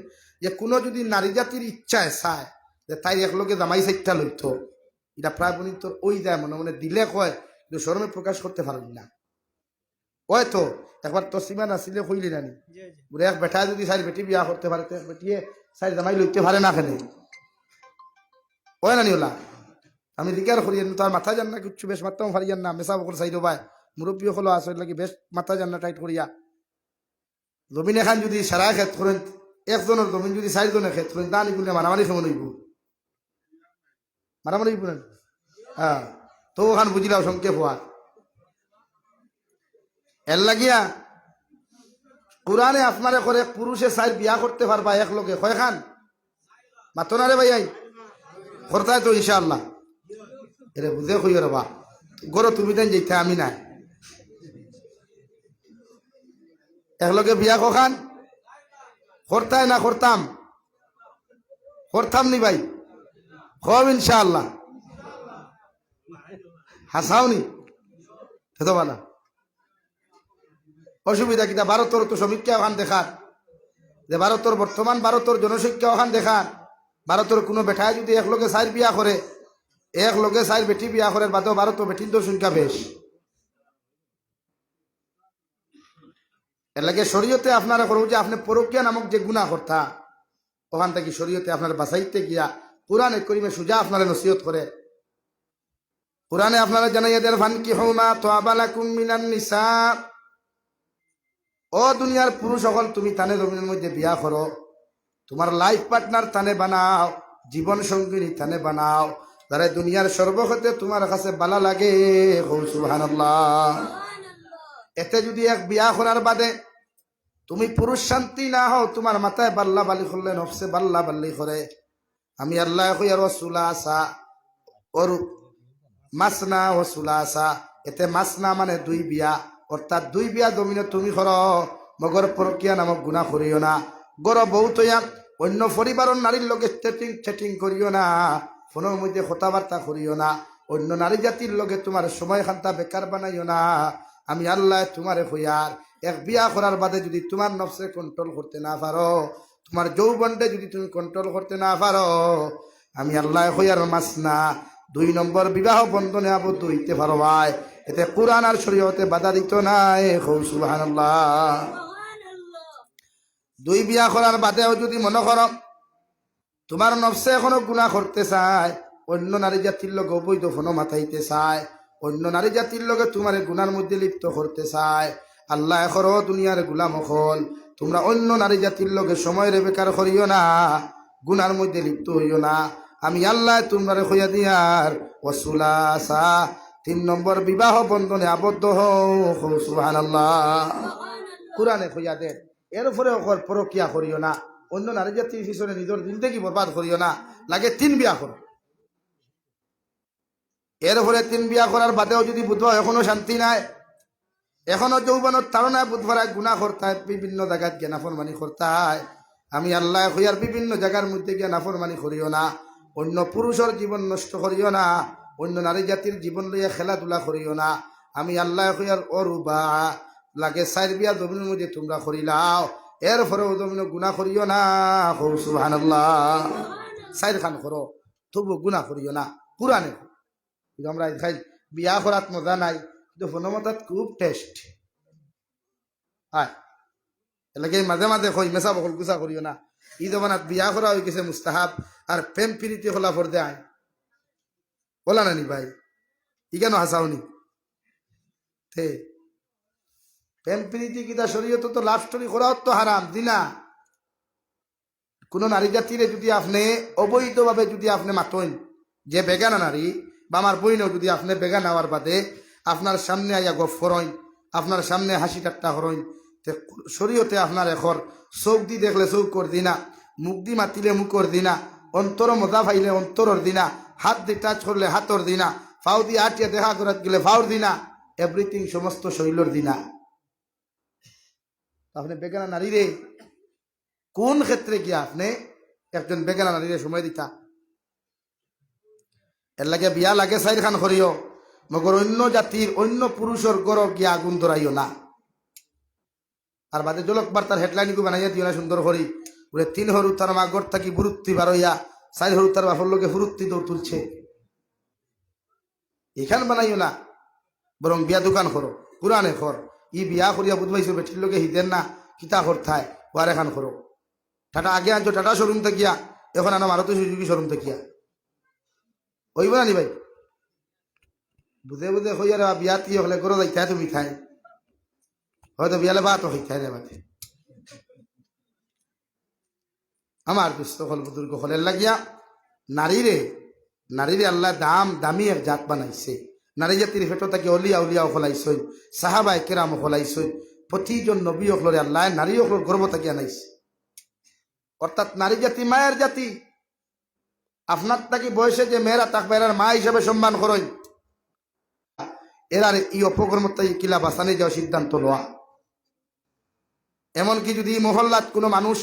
যে কোনো যদি নারী জাতির ইচ্ছায় চায় যে তাই একলগে জামাই চাইটা লইতো এটা প্রায় বনিত ওই যায় মনে মনে দিলে কয় কিন্তু শরমে প্রকাশ করতে পারবি না কয় তো একবার তো সীমা নাছিলে কইলি নানি বলে এক বেটা যদি সাইড বেটি বিয়া করতে পারে তো এক বেটিয়ে সাইড জামাই লইতে পারে না কেন কয় নানি ওলা আমি দিকার করি তার মাথা জান না কিচ্ছু বেশ মাত্রাও ফারি জান না মেসা বকর সাইড ভাই মুরব্বী হলো আসলে লাগি বেশ মাথা জান না টাইট করিয়া জমিন এখান যদি সারা ক্ষেত করেন একজনের জমিন যদি 4 জনের ক্ষেত করেন তা নিগুলো মারামারি কেমন হইব মারামারি হইব না হ্যাঁ তো ওখান বুঝিলাম সংক্ষেপ হওয়া এর লাগিয়া কোরআনে আপনারে করে পুরুষে 4 বিয়া করতে পারবা এক লগে কয়খান মাতো না রে ভাই করতাই তো ইনশাআল্লাহ এরে বুঝে কইও রে বা গরো তুমি দেন যেতে আমি নাই এক লগে বিয়া কখান করতাই না করতাম নি ভাই কব ইনশাআল্লাহ হাসাওনি তো বালা অসুবিধা কিনা ভারতের তো সমীক্ষা ওখান দেখার যে ভারতের বর্তমান ভারতের জনসংখ্যা ওখান দেখার ভারতের কোনো বেটায় যদি এক লোকে চার বিয়া করে এক লোকে চার বেটি বিয়া করে বাদেও ভারত বেটির তো সংখ্যা বেশ। এর লাগে শরীয়তে আপনারা করবো যে আপনি পরকিয়া নামক যে গুনাহ করতা ওখান থেকে শরীয়তে আপনার বাঁচাইতে গিয়া কোরআনে করিমে সুজা আপনারা নসিহত করে। কোরআনে আপনারা জানাইয়া দেন ফানকিহু মা তাবা লাকুম মিনান নিসা, ও দুনিয়ার পুরুষ সকল তুমি তানে জমিনের মধ্যে বিয়া করো, তোমার লাইফ পার্টনার তানে বানাও, জীবন সঙ্গিনী তানে বানাও যারা দুনিয়ার সর্বক্ষেত্রে তোমার কাছে ভালো লাগে। সুবহানাল্লাহ। এতে যদি এক বিয়া করার বাদে তুমি পুরুষ শান্তি না হও, তোমার মাথায় বাল্লা বালি করলে নফসে বাল্লা বাল্লি করে, আমি আল্লাহ কইয়া রসুলা আসা ওর মাসনা ও সুলাসা, এতে মাসনা মানে দুই বিয়া, অর্থাৎ দুই বিয়া জমিনে তুমি করো, মগর পরকিয়া নামক গুনাহ করিও না। গর বউ তৈয়া অন্য পরিবারের নারীর লগে চেটিং করিও না, ফোনের মধ্যে কথাবার্তা করিও না, অন্য নারী জাতির লগে তোমার সময় খান্তা বেকার বানাইও না। আমি আল্লাহ তোমারে হইয়ার এক বিয়া করার বাদে যদি তোমার নফসে কন্ট্রোল করতে না পারো, তোমার যৌবনটা যদি তুমি কন্ট্রোল করতে না পারো, আমি আল্লাহ হইয়ার মাসনা দুই নম্বর বিবাহ বন্ধনে আবদ্ধ হইতে পারো ভাই। এতে কুরআন আর শরীয়তে বাধা দিত নাই। সুবহানাল্লাহ। দুই বিয়া করার বাদেও যদি মনে করো তোমার নফসে এখনো গুনাহ করতে চায়, অন্য নারী জাতির লোক অবৈধ ফোনো মাথাইতে চায়, অন্য নারী জাতির লোকে তোমার গুনার মধ্যে লিপ্ত করতে চায়, আল্লাহ করো দুনিয়ার গুলাম হল, তোমরা অন্য নারী জাতির লোকে সময় রে বেকার করিও না, গুনার মধ্যে লিপ্ত হইও না। আমি আল্লাহ তোমরা হইয়া দিয়ার ওয়াসুলাসা তিন নম্বর বিবাহ বন্ধনে আবদ্ধ হও। সুবহানাল্লাহ। কুরআনে হইয়া দেন। এরপরে পরকিয়া করিও না, অন্য নারী জাতির পিছনে নিজের জিন্দেগি বরবাদ করিও না, লাগে তিন বিয়া করো। এরপরে তিন বিয়া করার বাদেও যদি বুধবা এখনো শান্তি নাই, এখনো যৌবনের তাড়নায় বুধবার গুনাহ করতায়, বিভিন্ন জায়গায় গিয়ে নাফরমানি করতায়, আমি আল্লাহ হইয়ার বিভিন্ন জায়গার মধ্যে গিয়ে নাফরমানি করিও না, অন্য পুরুষের জীবন নষ্ট করিও না, অন্য নারী জাতির জীবন লইয়া খেলাধুলা করিও না। আমি আল্লাহ হইয়ার অরুবা লাগে চার বিয়া জমিনের মধ্যে তোমরা করিলাও, এরপরেও জমিন গুনাহ করিও না। সুবহানাল্লাহ। চার খান করো তবু গুনাহ করিও না। কুরআনে কিন্তু আমরা খাই বিয়া করাত মজা নাই, কিন্তু ফোনমতাত খুব টেস্ট হয়। এলাকে মাঝে মাঝে কই মেসা বকল গুছা করিও না। ই জমানাত বিয়া করা হয়ে গেছে মুস্তাহাব, আর প্রেম প্রীতি খোলা পড়তে আয় বলা নানি ভাই, ই কেন হাসাওনি তে প্রেম প্রীতি কিতা শরীয়ত তো লাভ স্টোরি করাও তো হারাম দিনা। কোন নারী জাতিরে যদি আপনি অবৈধভাবে যদি আপনি মাতইন, যে বেগানা নারী বা আমার বইনও যদি আপনি বেগানা হওয়ার বাদে আপনার সামনে আইয়া গপ করইন, আপনার সামনে হাসি ঠাট্টা করইন, শরীয়তে আপনার এখন চোখ দি দেখলে চোখ কর দিনা, মুখ দি মাতিলে মুখর দিনা, অন্তর মজা পাইলে অন্তরর দিনা, হাত দিয়ে টাচ করলে হাতর দিনা, ফাউ দিয়ে আটিয়া দেখা করাত গেলে ফাউর দিনা, এভরিথিং সমস্ত শৈলর দিনা। আপনি বেগানা নারী রে কোন ক্ষেত্রে গিয়া আপনি একজন বেগানা নারীরে সময় দিতা? এর লাগে বিয়া লাগে চাইর খান করিও, মগর অন্য জাতির অন্য পুরুষের গরব গিয়া আগুন ধরাইও না। আর বাদে জলক বার্তার হেডলাইন গু বানাইয়া দিও না সুন্দর করি, বলে তিন হরু তার মাগর থাকি বুরুত্তি বারইয়া, চার হরু তার বাপর লোকে ফুরুত্তি দৌড় তুলছে, এখান বানাইও না, বরং বিয়া দোকান করো। কুরআনে কর ই বিয়া করিয়া বুধবাইছো বেঠির লোকে হিদেন না কিতা করতায় ওয়ার এখান করো। টাটা আগে আনছো টাটা শোরুম থাকিয়া, এখন আনা মারুতি সুজুকি শোরুম থাকিয়া ওইব না নি ভাই? বুঝে বুঝে হইয়ার বিয়া তিয়ে হলে করো যাইতে তুমি খাই হয়তো বিয়ালে বা তো হইতে রে বাদে আমার দুস্থ হল বুজুর্গ হলের লাগিয়া নারীরে আল্লাহ দামি এক জাত বানাইছে। নারী জাতির ফেটো তাকে অলিয়া উলিয়াও ফলাইছই, সাহাবায়ে কেরাম ফলাইছই, প্রতিজন নবী অকলরে আল্লাহ নারী অকল গর্ব তাকে আনাইছে। অর্থাৎ নারী জাতি মায়ের জাতি। আপনার তাকে বয়সে যে মেয়েরা তাক এরার মা হিসাবে সম্মান করেন, এরার এই অপকর্মতাই কিলা বাঁচানে যাওয়া সিদ্ধান্ত লওয়া। এমনকি যদি মহল্লাত কোনো মানুষ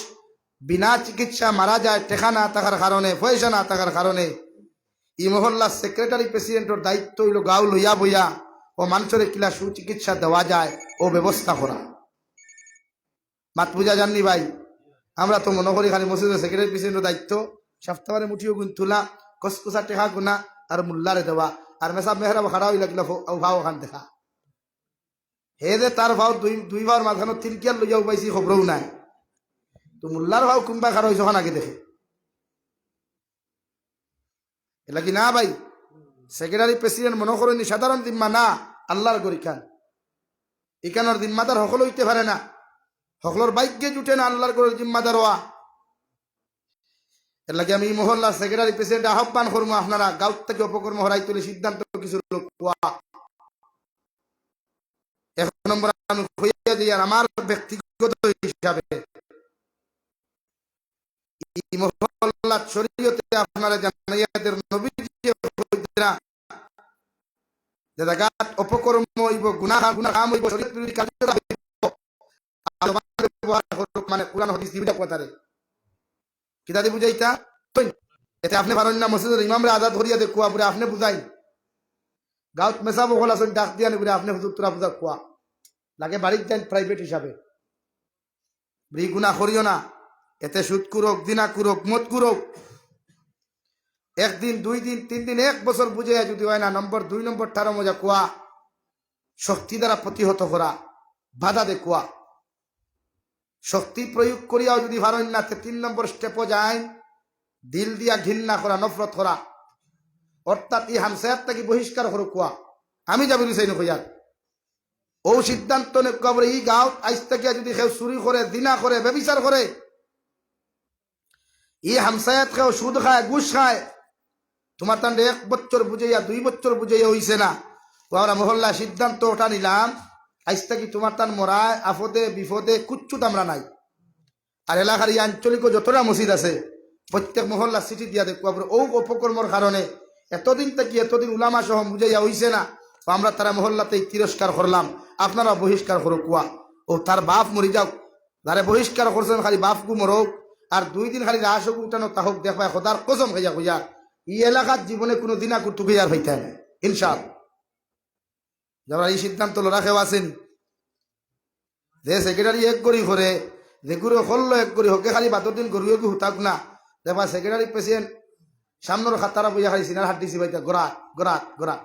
বিনা চিকিৎসা মারা যায়, টেকা না থাকার কারণে, পয়সা না থাকার কারণে, এই মহল্লার সেক্রেটারি প্রেসিডেন্টের দায়িত্ব হইল গাঁও লইয়া বইয়া ও মানুষের কিলা সুচিকিৎসা দেওয়া যায় ও ব্যবস্থা করা। মাত বুঝা জাননি ভাই আমরা তো মনে করি খালি মসজিদের সেক্রেটারি প্রেসিডেন্টের দায়িত্ব সপ্তাহে মুঠিও গুণ তোলা কসকুসা টেকা গুনা আর মুল্লারে দেওয়া আর মেসাব মেহরা খাড়া হইলা কিলা ভাও খান দেখা হে যে তার ভাও দুই ভাওর মাঝখানে তিলকিয়ার লইয়াও পাইছি খবরও নাই তো মুল্লার ভাও কোনবা খাড়া হয়েছে আগে দেখে এলা কি না ভাই সেক্রেটারি প্রেসিডেন্ট মনে করেন সাধারণ জিম্মা না আল্লাহর গরিখান এখানের জিম্মাদার সকল হইতে পারে না সকলের বাইকে জুটে না আল্লাহর করে জিম্মাদার হওয়া এর লাগে আমি মহল্লার সেক্রেটারি প্রেসিডেন্ট আহ্বান করবো আপনারা গাঁও থেকে অপকর্ম হরাই তুলে সিদ্ধান্ত কিছু লোক এক নম্বর আমি হইয়া দিই আর আমার ব্যক্তিগত হিসাবে এই মহল্লা শরীয়তে আপনারা জানাইয়াদের নবীজি না যে জায়গাত অপকর্ম হইব গুনাহ কাম হইব শরীয়ত বিরোধী কাজ মানে কোরআন হাদিস দিবিটা কথারে কিতা দি বুঝাইতা এতে আপনি পারেন না মসজিদের ইমামরে আজাদ ধরিয়া দে কুয়া পুরে আপনি বুঝাই গাঁত মেসাব হল আসুন ডাক দিয়া নিবি আপনি হুজুর তোরা বুঝা কুয়া লাগে বাড়ির যান প্রাইভেট হিসাবে ব্রি গুনা করিও না এতে সুদ কুরক দিনা কুরক মত কুরক একদিন দুই দিন তিন দিন এক বছর বুঝে যদি হয় না নম্বর 2 নম্বর 18 মজা কুয়া শক্তি দ্বারা প্রতিহত করা বাধা দে কুয়া শক্তি প্রয়োগ করিয়াও যদি পারেন না 3 নম্বর স্টেপও যায় দিল দিয়া ঘৃণা করা নফরত করা অর্থাৎ এই হামসায়াত থেকে বহিষ্কার করো কুয়া আমি যাবি চাই নকইয়ার ও সিদ্ধান্ত নে কবরে এই গাঁও আজ থেকে যদি কেউ চুরি করে দিনা করে ব্যভিচার করে এই হামসায়াত কেউ সুদ খায় ঘুষ খায় তোমার তান্ডে 1 বছর বুঝাইয়া 2 বছর বুঝাইয়া হইছে না তো আমরা মহল্লা সিদ্ধান্ত ওটা নিলাম আজ থেকে তোমার তান মরায় আফদে বিপদে কুচ্ছুত আমরা নাই আর এলাকার এই আঞ্চলিক যতটা মসজিদ আছে প্রত্যেক মহল্লা চিঠি দিয়া দেখো ও অপকর্মর কারণে এতদিন থেকে এতদিন উলামা সহ বুঝাইয়া হইছে না তো আমরা তারা মহল্লাতে তিরস্কার করলাম আপনারা বহিষ্কার করো কুয়া ও তার বাপ মরি যাও যারে বহিষ্কার করছেন খালি বাপ গু মরক আর 2 দিন খালি রাসক উঠানো তাহক দেখবা খোদার কসম খাইয়া কইয়া এই এলাকার জীবনে কোনো দিনা কুটু খাইয়ার হইতে না ইনশাআল্লাহ যারা এই সিদ্ধান্ত রাখেও আছেন যে সেক্রেটারি এক করি করে যে গুরু হল্লো এক করি হকে খালি 12 দিন গরুয়ে গু হুতাক না দেখবা সেক্রেটারি প্রেসিডেন্ট সামনের খাতারা বইয়া খালি সিনার হাত দিছি বাইতা গোরা গোরা গোরা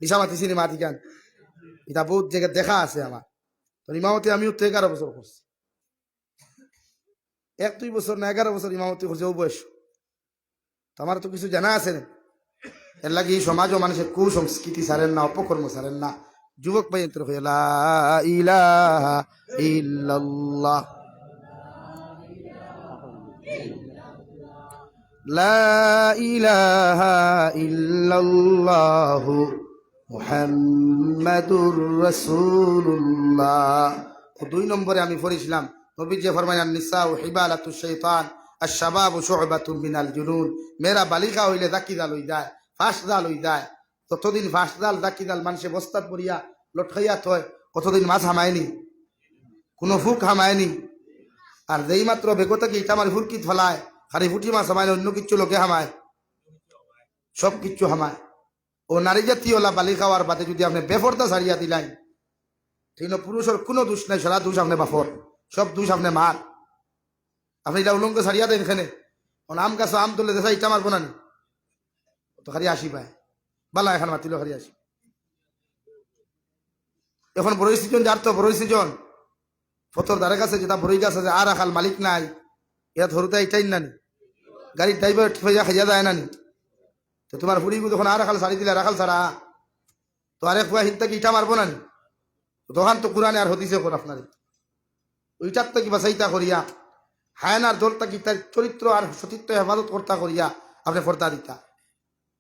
ইসামাতি সিনেমা দিকান এটা বহুত জায়গায় দেখা আছে আমার তো ইমামতি আমিও তো 11 বছর করছি 1-2 বছর না 11 বছর ইমামতি করছে ও বয়স তো আমার তো কিছু জানা আছে না এর লাগে এই সমাজ ও মানুষের কুসংস্কৃতি সারেন না অপকর্ম সারেন না যুবক ভাই এত হয়ে লা ইলাহা ইল্লাল্লাহ লা ইলাহা ইল্লাল্লাহ মুহাম্মাদুর রাসূলুল্লাহ 2 নম্বরে আমি পড়েছিলাম নবী যে ফরমায়ান নিসাউ হিবালাতুশ শাইতান আশ-শাবাবু শু'বাতুম মিনাল জুনুন মেরা বালিকা হইলে দাকিদাল হই যায় ফাঁসদাল হই যায় ততদিন ফাঁসদাল দাকিদাল মানুষে বস্তাত পড়িয়া লটকাইয়া থয় কতদিন মাছ হামায়নি কোনো ফুক হামায়নি আর যেই মাত্র বেগতাকে ইটামার ফুরকিত ফলায় খালি ফুটি মাছ হামায় অন্য কিচ্ছু লোকে হামায় সব কিচ্ছু হামায় ও নারী জাতীয় বালি খাওয়ার বাদে যদি আপনি বেফরদা ছাড়িয়া দিলেন ঠিক না পুরুষের কোনো দোষ নাই সারা দোষ আপনি বাফর সব দোষ আপনি মার আপনি এটা উলঙ্গ ছাড়িয়া দেন এখানে আম গাছ আম তুলে দেখা ইটা মারবো না তো খালি আসি পায় বালা এখন মাতিল খালি আসি এখন বড়ই সিজন যার তো বড়ই সিজন ফতর দ্বারের কাছে যেটা বড়ই গাছ আছে আর আখাল মালিক নাই এরা ধরতে এটাই নানি গাড়ির ড্রাইভার খাইয়া যায় নানি তো তোমার বুড়িগু যখন আর আখাল ছাড়ি দিলে রাখাল ছাড়া তো আরেক ফুয়া হিনটাকে ইটা মারবো না তখন তো কোরআনে আর হদিছে কর আপনার ওইটার তো কিবা চাইতা করিয়া হায়নার দলটা কি তার চরিত্র আর সতীত্ব হেফাজত কর্তা করিয়া আপনি ফর্দা দিতা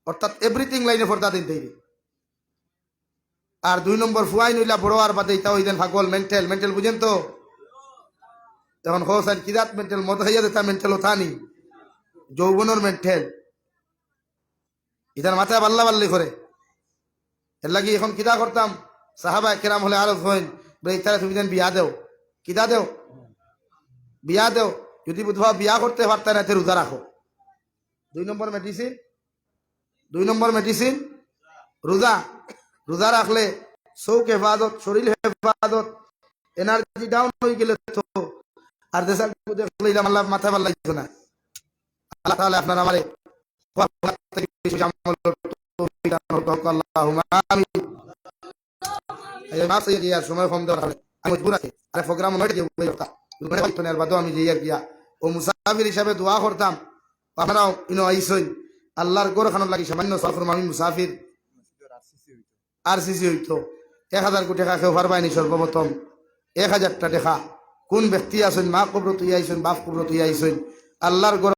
অর্থাৎ এভরিথিং লাইনে ফর্দা দিন দেই আর 2 নম্বর ফুয়াই নইলা বড় আর বাদে ইতা হইতেন পাগল মেন্টাল মেন্টাল বুঝেন তো তখন হোসান কিরাত মেন্টাল মদ খাইয়া দিতা মেন্টাল ওথানি যৌবনের মেন্টাল ইতার মাথায় বাল্লা বাল্লি করে এর লাগি এখন কিদা করতাম সাহাবা কেরাম হলে আরো হইন বলে ইতারা তুমি দেন বিয়া দেও কিদা দেও বিয়া দেও যদি বুধবা বিয়া করতে পারতে না রোজা রাখো 2 নম্বর মেডিসিন রোজা রোজা রাখলে চৌক হেফাজত, শরীর হেফাজত, এনার্জি ডাউন হয়ে গেলে তো আর দেশাল দেখলে আল্লাহ মাথা ভাল লাগতো না। আল্লাহ তাআলা আপনার আমারে সময় কম দেওয়ার কারণে আমি মজবুর আছি। আর প্রোগ্রাম আমি যে গিয়া ও মুসাফির হিসাবে দোয়া করতাম, আপনারাও ইনো আইসই আল্লাহর গড় খানোর লাগি সামান্য সফর আমি মুসাফির আর সিসি হইতো 1000 কোটি টাকা কেউ পারবাইনি। সর্বপ্রথম 1000টা টাকা কোন ব্যক্তি আছেন, মা কবর তুই আইসেন, বাপ কবর তুই আইসেন, আল্লাহর গড়